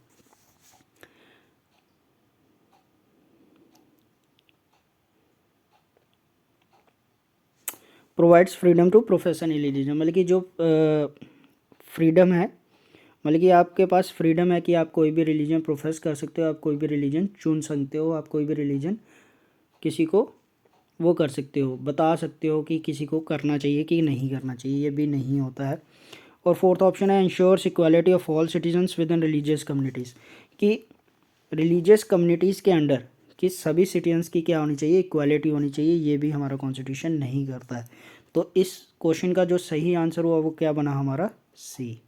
Provides freedom to profess any religion मतलब कि जो फ्रीडम है, मतलब कि आपके पास फ्रीडम है कि आप कोई भी रिलीजन प्रोफेस कर सकते हो, आप कोई भी रिलीजन चुन सकते हो, आप कोई भी रिलीजन किसी को वो कर सकते हो, बता सकते हो कि किसी को करना चाहिए कि नहीं करना चाहिए। ये भी नहीं होता है। और फोर्थ ऑप्शन है ensures equality of all citizens within religious communities, कि रिलीजियस कम्युनिटीज़ के अंडर कि सभी सिटीजन्स की क्या होनी चाहिए? इक्वालिटी होनी चाहिए। ये भी हमारा कॉन्स्टिट्यूशन नहीं करता है। तो इस क्वेश्चन का जो सही आंसर हुआ वो क्या बना? हमारा सी,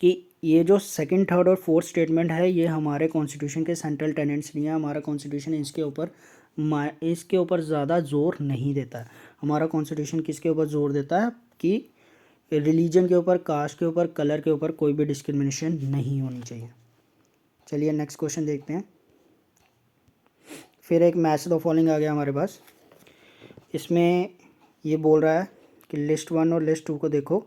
कि ये जो सेकंड, थर्ड और फोर्थ स्टेटमेंट है ये हमारे कॉन्स्टिट्यूशन के सेंट्रल टेनेंट्स नहीं है। हमारा कॉन्स्टिट्यूशन इसके ऊपर ज़्यादा जोर नहीं देता है। हमारा कॉन्स्टिट्यूशन किसके ऊपर जोर देता है? कि रिलीजन के ऊपर, कास्ट के ऊपर, कलर के ऊपर कोई भी डिस्क्रिमिनेशन नहीं होनी चाहिए। चलिए नेक्स्ट क्वेश्चन देखते हैं। फिर एक मैच द फॉलोइंग आ गया हमारे पास। इसमें ये बोल रहा है कि लिस्ट 1 और लिस्ट 2 को देखो।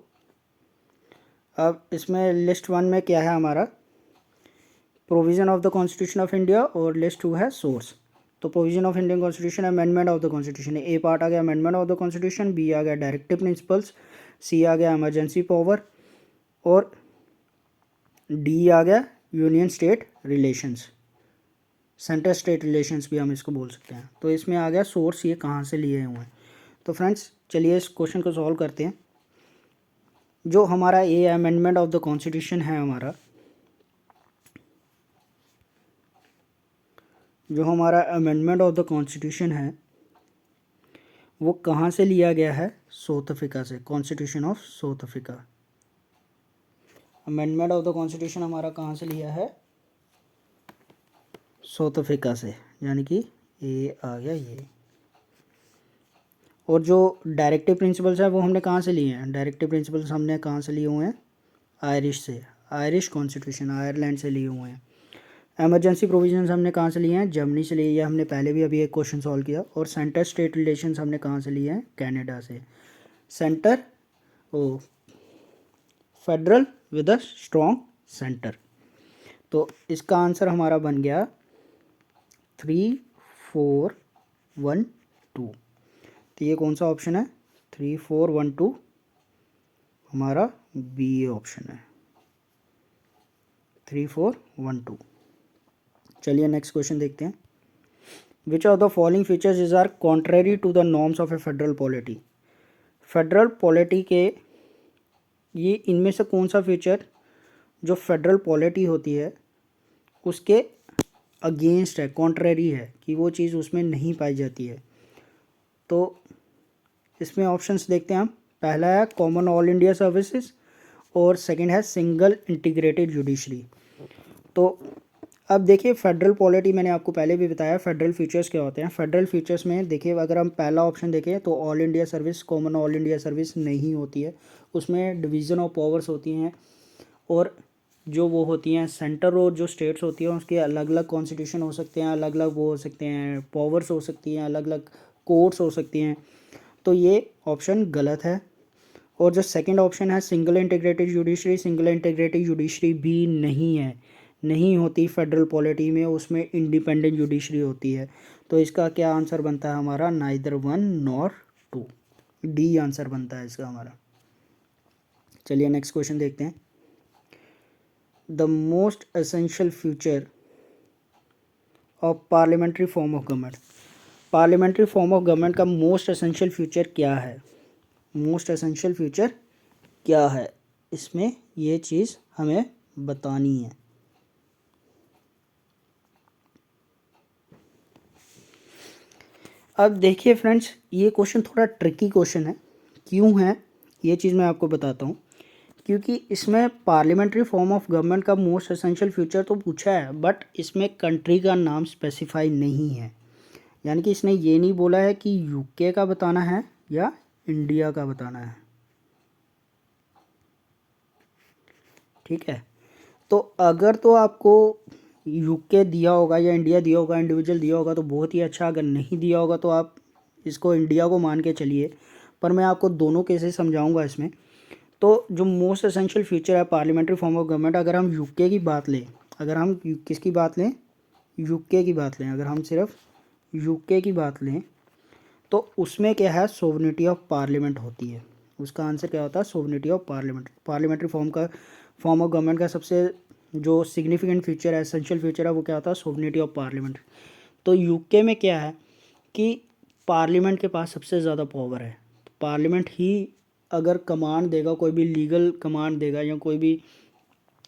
अब इसमें लिस्ट 1 में क्या है हमारा? Provision of the constitution of India, और लिस्ट 2 है सोर्स। तो provision of Indian constitution, amendment of the constitution. A part आ गया amendment of the constitution, B आ गया डायरेक्टिव प्रिंसिपल्स, सी आ गया इमरजेंसी पावर, और डी आ गया union state relations, centre state relations भी हम इसको बोल सकते हैं। तो इसमें आ गया सोर्स, ये कहाँ से लिए हुए हैं। तो फ्रेंड्स चलिए इस क्वेश्चन को सॉल्व करते हैं। जो हमारा ये अमेंडमेंट ऑफ द कॉन्स्टिट्यूशन है, जो हमारा अमेंडमेंट ऑफ द कॉन्स्टिट्यूशन है वो कहाँ से लिया गया है? साउथ अफ्रीका से, constitution of south Africa. Amendment of the constitution हमारा कहाँ से लिया है? साउथ अफ्रीका से, यानी कि ये आ गया ये। और जो डायरेक्टिव प्रिंसिपल्स है वो हमने कहाँ से लिए हैं? डायरेक्टिव प्रिंसिपल्स हमने कहाँ से लिए हुए हैं? आयरिश से, आयरिश कॉन्स्टिट्यूशन, आयरलैंड से लिए हुए हैं। एमरजेंसी प्रोविजंस हमने कहाँ से लिए हैं? जर्मनी से लिए, ये हमने पहले भी अभी एक क्वेश्चन सॉल्व किया। और सेंटर स्टेट रिलेशंस हमने कहाँ से लिए हैं? कनाडा से। सेंटर ओ federal with a strong centre. तो इसका आंसर हमारा बन गया 3, 4, 1, 2। तो ये कौन सा ऑप्शन है? 3, 4, 1, 2 हमारा बी ऑप्शन है। 3, 4, 1, 2। चलिए नेक्स्ट क्वेश्चन देखते हैं। Which of the following features is are contrary to the norms of a federal polity. Federal polity के ये इनमें से कौन सा फीचर जो फेडरल पॉलिटी होती है उसके अगेंस्ट है, कॉन्ट्रेरी है, कि वो चीज़ उसमें नहीं पाई जाती है? तो इसमें ऑप्शंस देखते हैं हम। पहला है कॉमन ऑल इंडिया सर्विसेज, और सेकंड है सिंगल इंटीग्रेटेड जुडिशरी। तो अब देखिए फेडरल पॉलिटी मैंने आपको पहले भी बताया फेडरल फीचर्स क्या होते हैं। फेडरल फीचर्स में देखिए अगर हम पहला ऑप्शन देखें तो all India service, common all India service नहीं होती है। उसमें डिवीज़न ऑफ पावर्स होती हैं, और जो वो होती हैं सेंटर और जो स्टेट्स होती हैं उसके अलग अलग कॉन्स्टिट्यूशन हो सकते हैं, अलग अलग वो हो सकते हैं, पावर्स हो सकती हैं, अलग अलग कोर्ट्स हो सकती हैं। तो ये ऑप्शन गलत है। और जो सेकंड ऑप्शन है single integrated judiciary, single integrated judiciary भी नहीं है, नहीं होती फेडरल पॉलिटी में, उसमें इंडिपेंडेंट जुडिशरी होती है। तो इसका क्या आंसर बनता है हमारा? नाइदर 1 नॉर 2, डी आंसर बनता है इसका हमारा। चलिए नेक्स्ट क्वेश्चन देखते हैं। The most essential feature of parliamentary form of government. Parliamentary form of government का मोस्ट एसेंशियल फीचर क्या है? मोस्ट एसेंशियल फीचर क्या है? इसमें ये चीज़ हमें बतानी है। अब देखिए फ्रेंड्स, ये क्वेश्चन थोड़ा ट्रिकी क्वेश्चन है। क्यों है ये चीज़ मैं आपको बताता हूँ। क्योंकि इसमें पार्लियामेंट्री फॉर्म ऑफ गवर्नमेंट का मोस्ट एसेंशियल फीचर तो पूछा है, बट इसमें कंट्री का नाम स्पेसिफाई नहीं है। यानी कि इसने ये नहीं बोला है कि यूके का बताना है या इंडिया का बताना है। ठीक है, तो अगर तो आपको यूके दिया होगा या इंडिया दिया होगा, इंडिविजुअल दिया होगा तो बहुत ही अच्छा। अगर नहीं दिया होगा तो आप इसको इंडिया को मान के चलिए, पर मैं आपको दोनों केसेस समझाऊंगा इसमें। तो जो मोस्ट एसेंशियल फीचर है पार्लियामेंट्री फॉर्म ऑफ गवर्नमेंट, अगर हम यूके की बात लें, अगर हम किसकी बात लें, यूके की बात लें, अगर हम सिर्फ यूके की बात लें तो उसमें क्या है, सोवरेनिटी ऑफ पार्लियामेंट होती है। उसका आंसर क्या होता है, sovereignty of parliament. Parliamentary form of government का सबसे जो सिग्निफिकेंट फीचर है, एसेंशियल फीचर है, वो क्या होता है, सोवरेनिटी ऑफ पार्लियामेंट। तो यूके में क्या है कि पार्लियामेंट के पास सबसे ज़्यादा पावर है। तो पार्लियामेंट ही अगर कमांड देगा, कोई भी लीगल कमांड देगा या कोई भी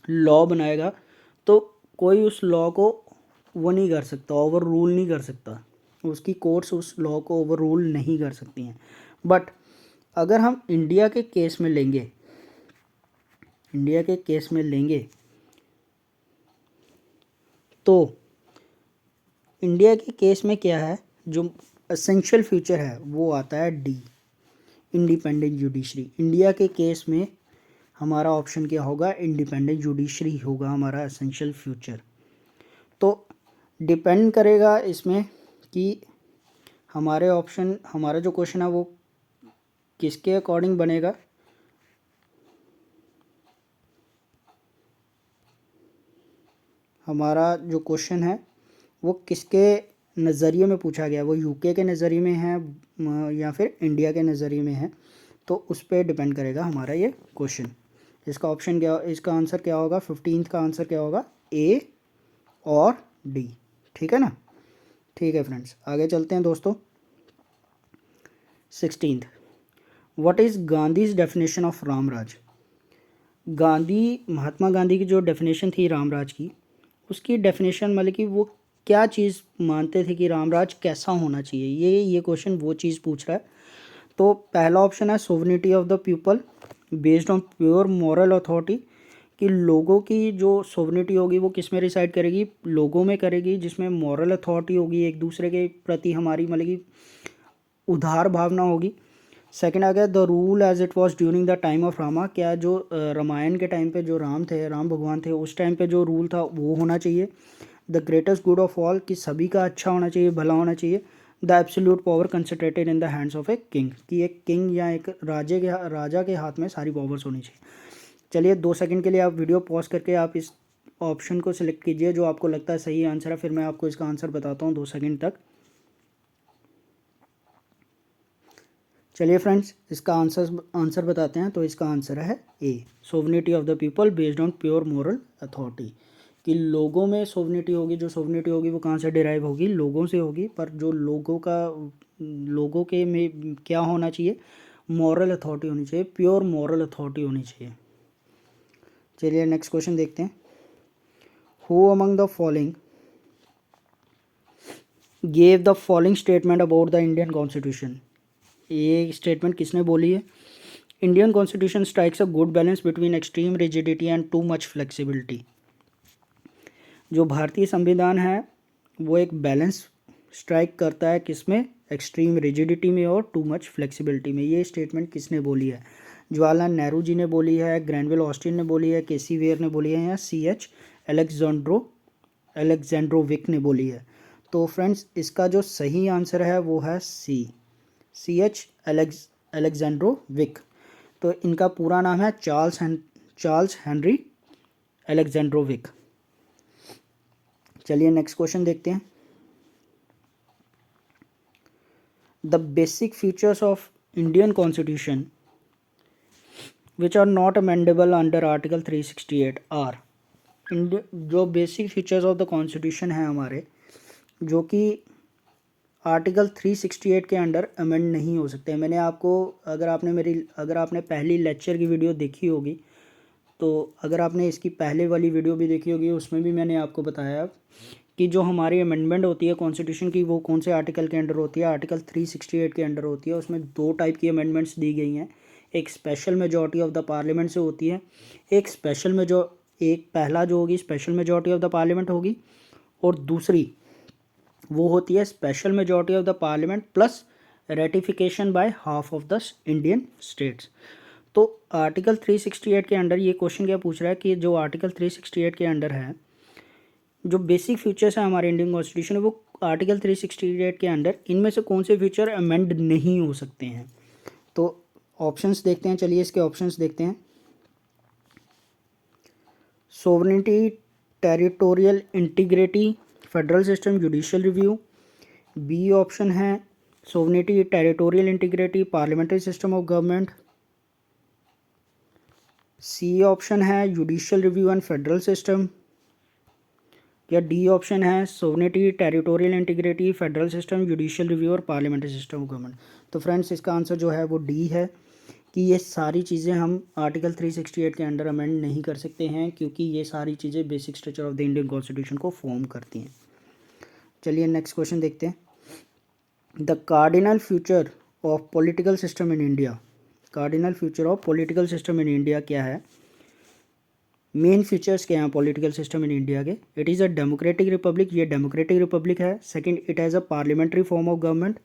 लॉ बनाएगा, तो कोई उस लॉ को वो नहीं कर सकता, ओवर रूल नहीं कर सकता। उसकी कोर्ट्स उस लॉ को ओवर रूल नहीं कर सकती हैं। बट अगर हम इंडिया के केस में लेंगे, इंडिया के केस में लेंगे तो इंडिया के केस में क्या है, जो एसेंशियल फीचर है वो आता है डी, इंडिपेंडेंट जुडिशरी। इंडिया के केस में हमारा ऑप्शन क्या होगा, इंडिपेंडेंट जुडिशरी होगा हमारा एसेंशियल फ्यूचर। तो डिपेंड करेगा इसमें कि हमारे ऑप्शन, हमारा जो क्वेश्चन है वो किसके अकॉर्डिंग बनेगा। हमारा जो क्वेश्चन है वो किसके नज़रिए में पूछा गया, वो यूके के नज़रिए में है या फिर इंडिया के नज़रिए में है, तो उस पर डिपेंड करेगा हमारा ये क्वेश्चन। इसका ऑप्शन क्या, इसका आंसर क्या होगा, 15th का आंसर क्या होगा, ए और डी। ठीक है ना। ठीक है फ्रेंड्स, आगे चलते हैं दोस्तों। 16th, what is Gandhi's definition of Ramraj. Mahatma Gandhi की जो डेफिनेशन थी रामराज की, उसकी डेफिनेशन मतलब कि वो क्या चीज़ मानते थे कि रामराज कैसा होना चाहिए, ये क्वेश्चन वो चीज़ पूछ रहा है। तो पहला ऑप्शन है sovereignty of the people based on pure moral authority, कि लोगों की जो सोवरेनिटी होगी वो किस में रिसाइड करेगी, लोगों में करेगी, जिसमें मॉरल अथॉरिटी होगी, एक दूसरे के प्रति हमारी मतलब कि उदार भावना होगी। सेकंड आ गया the rule as it was during the time of Rama, क्या जो रामायण के टाइम पे जो राम भगवान थे, उस टाइम पे जो रूल था वो होना चाहिए। The greatest good of all, कि सभी का अच्छा होना चाहिए, भला होना चाहिए। The absolute power concentrated in the hands of a king, कि एक किंग या एक राजा के हाथ में सारी पावर्स होनी चाहिए। चलिए 2 सेकंड के लिए आप वीडियो पॉज करके आप इस ऑप्शन को सिलेक्ट कीजिए जो आपको लगता है सही आंसर है, फिर मैं आपको इसका आंसर बताता हूँ 2 सेकंड तक। चलिए फ्रेंड्स, इसका आंसर बताते हैं। तो इसका आंसर है A, sovereignty of the people based on pure moral authority, कि लोगों में सोवरेनिटी होगी। जो सोवरेनिटी होगी वो कहाँ से डिराइव होगी, लोगों से होगी, पर जो लोगों के में क्या होना चाहिए, मॉरल अथॉरिटी होनी चाहिए, प्योर मॉरल अथॉरिटी होनी चाहिए। चलिए नेक्स्ट क्वेश्चन देखते हैं। Who among the following gave the following statement about the Indian constitution. ये स्टेटमेंट किसने बोली है, Indian constitution strikes a good balance between extreme rigidity and too much flexibility. जो भारतीय संविधान है वो एक बैलेंस स्ट्राइक करता है, किसमें, एक्सट्रीम रिजिडिटी में और टू मच फ्लेक्सिबिलिटी में। ये स्टेटमेंट किसने बोली है, जवाहरलाल नेहरू जी ने बोली है, ग्रैनविल ऑस्टिन ने बोली है, केसी वेयर ने बोली है, या CH अलेक्जेंड्रोविक ने बोली है। तो फ्रेंड्स, इसका जो सही आंसर है वो है CH अलेक्जेंड्रोविक। तो इनका पूरा नाम है चार्ल्स हेनरी अलेक्जेंड्रोविक। चलिए नेक्स्ट क्वेश्चन देखते हैं। The basic features of Indian constitution which are not amendable under article 368 are. जो basic features of the constitution है हमारे, जो कि आर्टिकल 368 के अंडर अमेंड नहीं हो सकते। मैंने आपको, अगर आपने पहली लेक्चर की वीडियो देखी होगी, तो अगर आपने इसकी पहले वाली वीडियो भी देखी होगी, उसमें भी मैंने आपको बताया कि जो हमारी अमेंडमेंट होती है कॉन्स्टिट्यूशन की वो कौन से आर्टिकल के अंडर होती है, आर्टिकल 368 के अंडर होती है। उसमें दो टाइप की अमेंडमेंट्स दी गई हैं, एक special majority of the parliament से होती है, एक पहला जो होगी special majority of the parliament होगी, और दूसरी वो होती है special majority of the parliament plus ratification by half of the Indian states. तो आर्टिकल 368 के अंडर ये क्वेश्चन क्या पूछ रहा है कि जो आर्टिकल 368 के अंडर है, जो बेसिक फीचर्स है हमारे इंडियन कॉन्स्टिट्यूशन वो आर्टिकल 368 के अंडर इनमें से कौन से फीचर अमेंड नहीं हो सकते हैं। तो ऑप्शंस देखते हैं, चलिए इसके ऑप्शंस देखते हैं। Sovereignty, territorial integrity, federal system, judicial review. B option है sovereignty, territorial integrity, parliamentary system of government. C option है judicial review and federal system. या डी ऑप्शन है sovereignty, territorial integrity, federal system, judicial review और parliamentary system of government. तो friends इसका answer जो है वो डी है कि ये सारी चीज़ें हम आर्टिकल 368 के अंडर अमेंड नहीं कर सकते हैं, क्योंकि ये सारी चीज़ें basic structure of the Indian constitution को फॉर्म करती हैं। चलिए नेक्स्ट क्वेश्चन देखते हैं। The cardinal future of political system in India. Cardinal future of political system in India क्या है, मेन फीचर्स क्या हैं पॉलिटिकल सिस्टम इन इंडिया के। It is a democratic republic, ये डेमोक्रेटिक रिपब्लिक है। Second, it has a parliamentary form of government.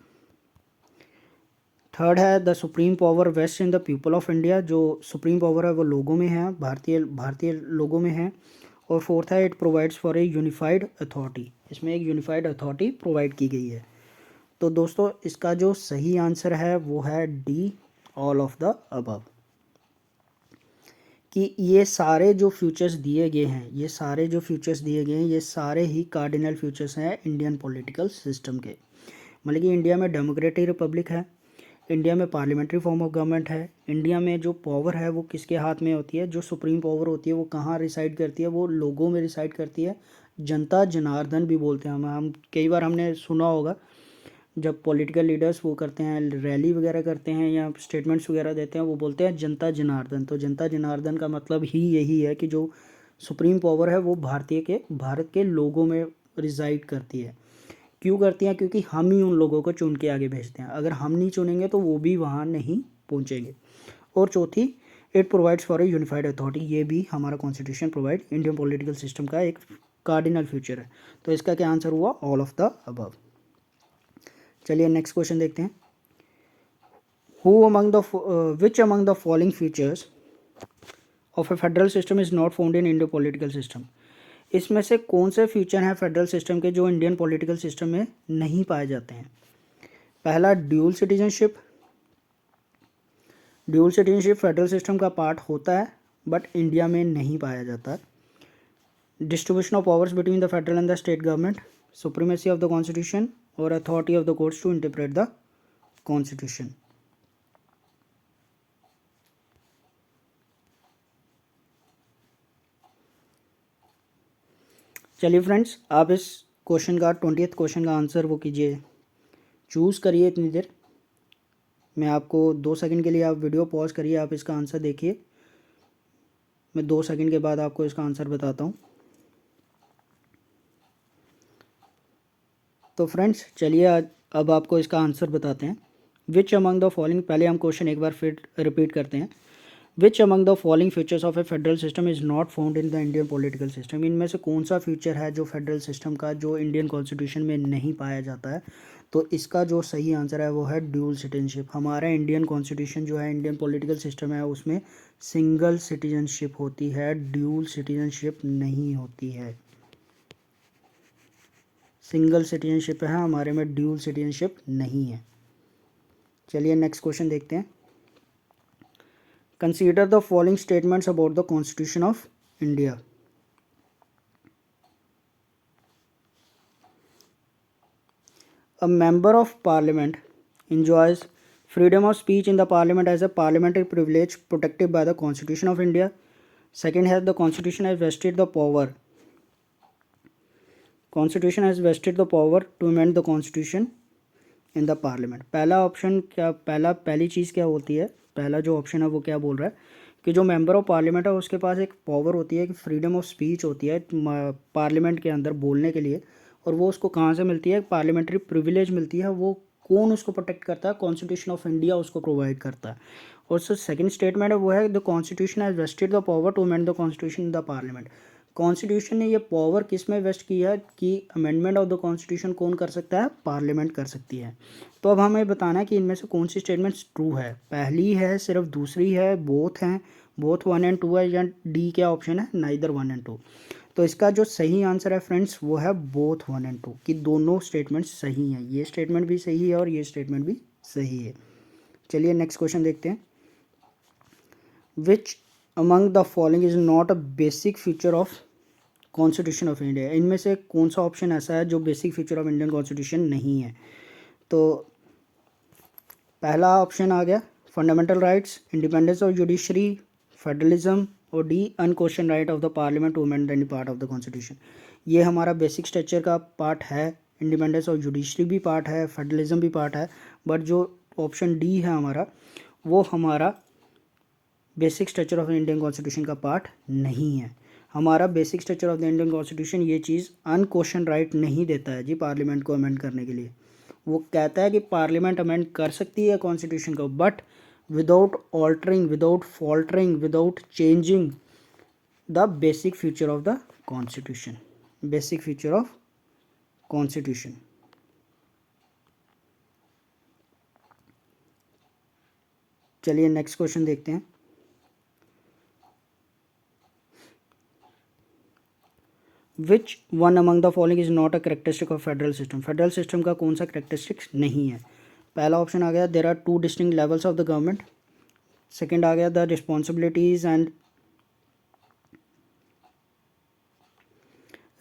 Third है the supreme power vest in the people of India, जो supreme power है वो लोगों में है, भारतीय लोगों में है। और फोर्थ है it provides for a unified authority, इसमें एक यूनिफाइड अथॉरिटी प्रोवाइड की गई है। तो दोस्तों इसका जो सही आंसर है वो है D, all of the above, कि ये सारे जो फ्यूचर्स दिए गए हैं, ये सारे ही कार्डिनल फ्यूचर्स हैं इंडियन पॉलिटिकल सिस्टम के। मतलब कि इंडिया में डेमोक्रेटिक रिपब्लिक है, इंडिया में पार्लियामेंट्री फॉर्म ऑफ गवर्नमेंट है, इंडिया में जो पावर है वो किसके हाथ में होती है, जो सुप्रीम पावर होती है वो कहाँ रिसाइड करती है, वो लोगों में रिसाइड करती है। जनता जनार्दन भी बोलते हैं हम कई बार हमने सुना होगा जब पॉलिटिकल लीडर्स वो करते हैं, रैली वगैरह करते हैं या स्टेटमेंट्स वगैरह देते हैं, वो बोलते हैं जनता जनार्दन। तो जनता जनार्दन का मतलब ही यही है कि जो सुप्रीम पावर है वो भारत के लोगों में रिजाइड करती है। क्यों करती हैं, क्योंकि हम ही उन लोगों को चुन के आगे भेजते हैं, अगर हम नहीं चुनेंगे तो वो भी वहाँ नहीं पहुँचेंगे। और चौथी, it provides for a unified authority, ये भी हमारा constitution provide Indian political system का एक कार्डिनल फ्यूचर है। तो इसका क्या आंसर हुआ, ऑल ऑफ द अबव। चलिए नेक्स्ट क्वेश्चन देखते हैं। Which among the following features of a federal system is not found in Indian political system. इसमें से कौन से फीचर हैं फेडरल सिस्टम के जो इंडियन पॉलिटिकल सिस्टम में नहीं पाए जाते हैं। पहला, dual citizenship. Dual citizenship federal system का पार्ट होता है बट इंडिया में नहीं पाया जाता। Distribution of powers between the federal and the state government, supremacy of the constitution और authority of the courts to interpret the constitution. चलिए friends, आप इस क्वेश्चन का 20th क्वेश्चन का आंसर वो कीजिए, चूज़ करिए इतनी देर। मैं आपको 2 सेकंड के लिए, आप वीडियो पॉज करिए, आप इसका आंसर देखिए। मैं 2 सेकंड के बाद आपको इसका आंसर बताता हूँ। तो फ्रेंड्स चलिए अब आपको इसका आंसर बताते हैं। विच अमंग द फॉलोइंग, पहले हम क्वेश्चन एक बार फिर रिपीट करते हैं। Which among the following features of a federal system is not found in the Indian political system. इनमें से कौन सा फीचर है जो फेडरल सिस्टम का जो इंडियन कॉन्स्टिट्यूशन में नहीं पाया जाता है। तो इसका जो सही आंसर है वो है ड्यूल सिटीजनशिप। हमारा इंडियन कॉन्स्टिट्यूशन जो है, इंडियन पॉलिटिकल सिस्टम है, उसमें सिंगल सिटीजनशिप होती है, ड्यूल सिटीजनशिप नहीं होती है। सिंगल सिटीजनशिप है हमारे में, ड्यूल सिटीजनशिप नहीं है। चलिए नेक्स्ट क्वेश्चन देखते हैं। Consider the following statements about the constitution of India. A member of parliament enjoys freedom of speech in the parliament as a parliamentary privilege protected by the Constitution of India. Second has the Constitution has vested the power. Constitution has vested the power to amend the Constitution in the parliament. पहला option क्या, पहली चीज़ क्या होती है, पहला जो option है वो क्या बोल रहा है कि जो मेंबर ऑफ पार्लियामेंट है उसके पास एक पावर होती है कि फ्रीडम ऑफ स्पीच होती है पार्लियामेंट के अंदर बोलने के लिए, और वो उसको कहाँ से मिलती है, पार्लियामेंट्री प्रिविलेज मिलती है। वो कौन उसको प्रोटेक्ट करता है, कॉन्स्टिट्यूशन ऑफ इंडिया उसको प्रोवाइड करता है। और जो सेकंड स्टेटमेंट है वो है the constitution has vested the power to amend the constitution in the parliament. Constitution ने ये पावर किस में वेस्ट की है कि अमेंडमेंट ऑफ द कॉन्स्टिट्यूशन कौन कर सकता है, पार्लियामेंट कर सकती है। तो अब हमें बताना है कि इनमें से कौन सी स्टेटमेंट्स ट्रू है, पहली है, सिर्फ दूसरी है, बोथ हैं, बोथ 1 और 2 है, या डी क्या ऑप्शन है, नाइदर 1 और 2। तो इसका जो सही आंसर है फ्रेंड्स वो है बोथ 1 और 2, कि दोनों स्टेटमेंट्स सही हैं। ये स्टेटमेंट भी सही है और ये स्टेटमेंट भी सही है। चलिए नेक्स्ट क्वेश्चन देखते हैं। Which among the following is not a basic feature of constitution of India. इनमें से कौन सा ऑप्शन ऐसा है जो basic feature of Indian constitution नहीं है। तो पहला ऑप्शन आ गया fundamental rights, independence of judiciary, federalism, और D unquestioned right of the parliament to amend any part of the constitution. ये हमारा बेसिक स्ट्रक्चर का पार्ट है, इंडिपेंडेंस ऑफ जुडिशरी भी पार्ट है, फेडरलिज्म भी पार्ट है, बट जो ऑप्शन डी है हमारा वो हमारा basic structure of Indian constitution का पार्ट नहीं है। हमारा basic structure of the Indian constitution ये चीज़ अनक्वेश्चन राइट नहीं देता है जी पार्लियामेंट को अमेंड करने के लिए। वो कहता है कि पार्लियामेंट अमेंड कर सकती है कॉन्स्टिट्यूशन को, but without altering, without faltering, without changing the basic feature of the constitution. Basic feature of constitution. चलिए नेक्स्ट क्वेश्चन देखते हैं। Which one among the following is not a characteristic of federal system. Federal system का कौन सा characteristics नहीं है। पहला option आ गया there are 2 distinct levels of the government. Second आ गया the responsibilities and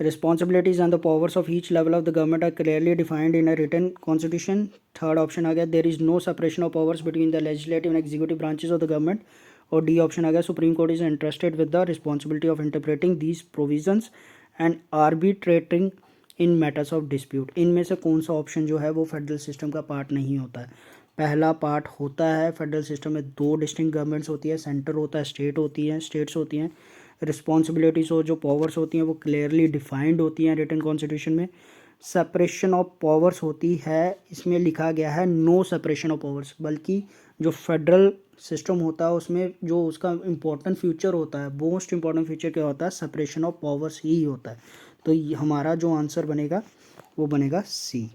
responsibilities and the powers of each level of the government are clearly defined in a written constitution. Third option आ गया there is no separation of powers between the legislative and executive branches of the government. और D option आ गया supreme court is interested with the responsibility of interpreting these provisions and arbitrating in matters of dispute. इनमें से कौन सा option जो है वो फेडरल सिस्टम का पार्ट नहीं होता है। पहला पार्ट होता है, फेडरल सिस्टम में 2 डिस्टिंक्ट गवर्नमेंट्स होती है, सेंटर होता है, स्टेट होती है, स्टेट्स होती हैं। रिस्पॉन्सिबिलिटीज़ और जो पावर्स होती हैं वो क्लियरली डिफाइंड होती हैं रिटन कॉन्स्टिट्यूशन में। सेपरेशन ऑफ पावर्स होती है, इसमें लिखा गया है नो सेपरेशन ऑफ पावर्स, बल्कि जो फेडरल सिस्टम होता है उसमें जो उसका इम्पोर्टेंट फीचर होता है, मोस्ट इम्पॉर्टेंट फीचर क्या होता है, सेपरेशन ऑफ पावर्स ही होता है। तो हमारा जो आंसर बनेगा वो बनेगा सी।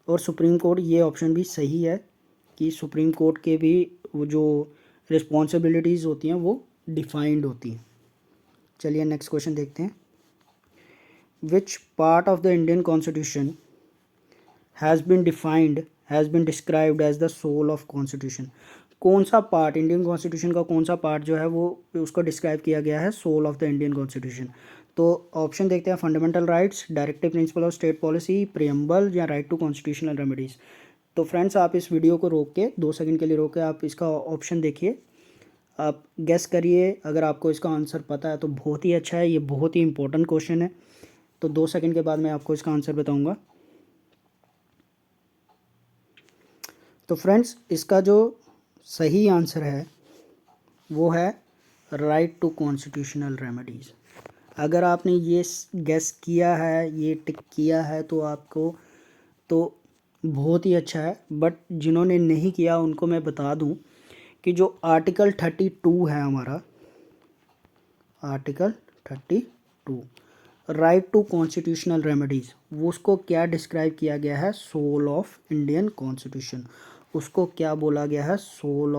और सुप्रीम कोर्ट, ये ऑप्शन भी सही है कि सुप्रीम कोर्ट के भी वो जो रिस्पॉन्सिबिलिटीज़ होती हैं वो डिफाइंड होती हैं। चलिए नेक्स्ट क्वेश्चन देखते हैं। Which part of the Indian constitution has been described as the soul of constitution. कौन सा पार्ट, इंडियन कॉन्स्टिट्यूशन का कौन सा पार्ट जो है वो उसको डिस्क्राइब किया गया है soul of the Indian constitution. तो ऑप्शन देखते हैं fundamental rights, directive principle of state policy, preamble, या राइट टू कॉन्स्टिट्यूशनल रेमेडीज़। तो फ्रेंड्स आप इस वीडियो को रोक के 2 सेकंड के लिए रोक के आप इसका ऑप्शन देखिए, आप गेस करिए। अगर आपको इसका आंसर पता है तो बहुत ही अच्छा है, ये बहुत ही इंपॉर्टेंट क्वेश्चन है। तो 2 सेकंड के बाद मैं आपको इसका आंसर बताऊंगा। तो फ्रेंड्स इसका जो सही आंसर है वो है राइट टू कॉन्स्टिट्यूशनल रेमेडीज़। अगर आपने ये गेस किया है, ये टिक किया है तो आपको तो बहुत ही अच्छा है, बट जिन्होंने नहीं किया उनको मैं बता दूं कि जो आर्टिकल 32 है हमारा, article 32 right to constitutional remedies, वो उसको क्या डिस्क्राइब किया गया है, सोल ऑफ इंडियन कॉन्स्टिट्यूशन। उसको क्या बोला गया है, सोल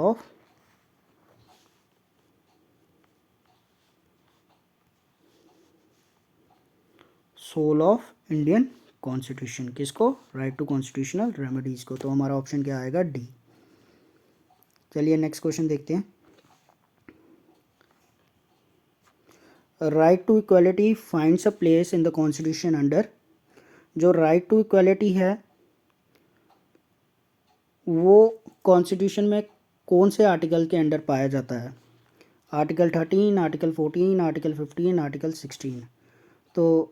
ऑफ इंडियन कॉन्स्टिट्यूशन। किसको, राइट टू कॉन्स्टिट्यूशनल रेमेडीज़ को। तो हमारा ऑप्शन क्या आएगा, डी। चलिए नेक्स्ट क्वेश्चन देखते हैं। Right to equality finds a place in the constitution under. जो राइट टू इक्वलिटी है वो कॉन्स्टिट्यूशन में कौन से आर्टिकल के अंडर पाया जाता है, आर्टिकल 13, आर्टिकल 14, आर्टिकल 15, आर्टिकल 16। तो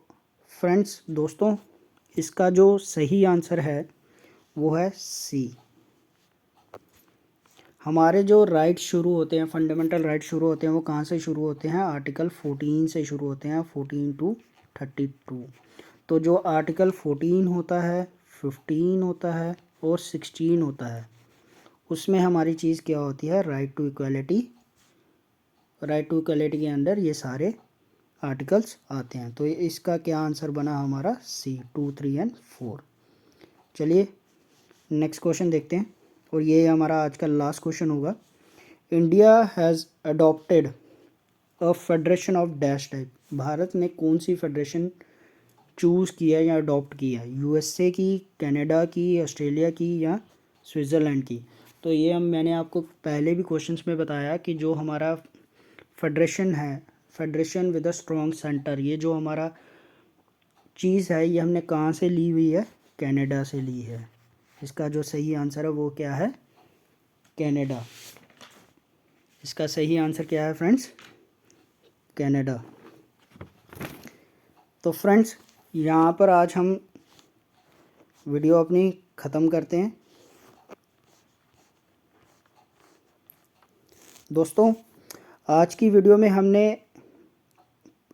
फ्रेंड्स दोस्तों इसका जो सही आंसर है वो है सी। हमारे जो राइट शुरू होते हैं, फंडामेंटल राइट शुरू होते हैं, वो कहाँ से शुरू होते हैं? आर्टिकल 14 से शुरू होते हैं, 14 टू 32। तो जो आर्टिकल 14 होता है, 15 होता है और 16 होता है, उसमें हमारी चीज़ क्या होती है? Right to equality. Right to equality के अंदर ये सारे आर्टिकल्स आते हैं। तो इसका क्या आंसर बना हमारा? सी, 2, 3 एंड 4। चलिए नेक्स्ट क्वेश्चन देखते हैं, और ये हमारा आज का लास्ट क्वेश्चन होगा। India has adopted a federation of dash type. Bharat ने कौन सी फेडरेशन चूज़ किया या अडॉप्ट किया? यूएसए की, कनाडा की, ऑस्ट्रेलिया की या स्विट्ज़रलैंड की? तो ये मैंने आपको पहले भी क्वेश्चंस में बताया कि जो हमारा फेडरेशन है, federation with a strong centre, ये जो हमारा चीज़ है ये हमने कहाँ से ली हुई है? कनाडा से ली है। इसका जो सही आंसर है वो क्या है? कनाडा। इसका सही आंसर क्या है फ्रेंड्स? कनाडा। तो फ्रेंड्स यहाँ पर आज हम वीडियो अपनी ख़त्म करते हैं। दोस्तों आज की वीडियो में हमने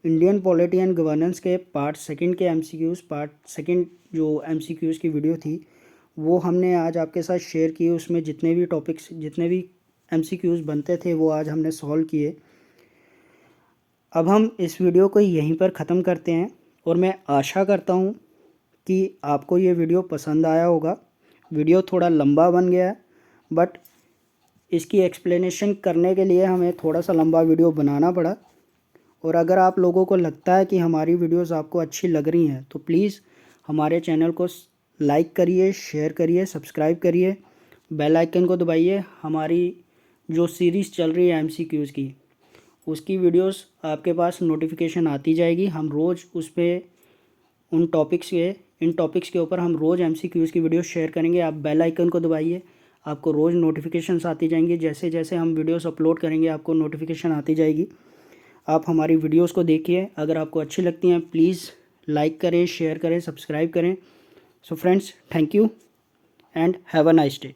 इंडियन पॉलिटी एंड गवर्नेंस के पार्ट सेकंड के एमसीक्यूज़, पार्ट सेकंड जो एमसीक्यूज़ की वीडियो थी वो हमने आज आपके साथ शेयर की। उसमें जितने भी टॉपिक्स, जितने भी एमसीक्यूज़ बनते थे वो आज हमने सॉल्व किए। अब हम इस वीडियो को यहीं पर ख़त्म करते हैं, और मैं आशा करता हूँ कि आपको ये वीडियो पसंद आया होगा। वीडियो थोड़ा लंबा बन गया है, बट इसकी एक्सप्लेनेशन करने के लिए हमें थोड़ा सा लंबा वीडियो बनाना पड़ा। और अगर आप लोगों को लगता है कि हमारी वीडियोस आपको अच्छी लग रही हैं तो प्लीज़ हमारे चैनल को लाइक करिए, शेयर करिए, सब्सक्राइब करिए, बेल आइकन को दबाइए। हमारी जो सीरीज़ चल रही है एमसीक्यूज़ की, उसकी वीडियोस आपके पास नोटिफिकेशन आती जाएगी। हम रोज़ उस पर इन टॉपिक्स के ऊपर हम रोज़ एमसीक्यूज़ की वीडियो शेयर करेंगे। आप बेल आइकन को दबाइए, आपको रोज़ नोटिफिकेशंस आती जाएंगी। जैसे जैसे हम वीडियोस अपलोड करेंगे आपको नोटिफिकेशन आती जाएगी। आप हमारी वीडियोस को देखिए। अगर आपको अच्छी लगती हैं प्लीज़ लाइक करें, शेयर करें, सब्सक्राइब करें। So friends, thank you and have a nice day.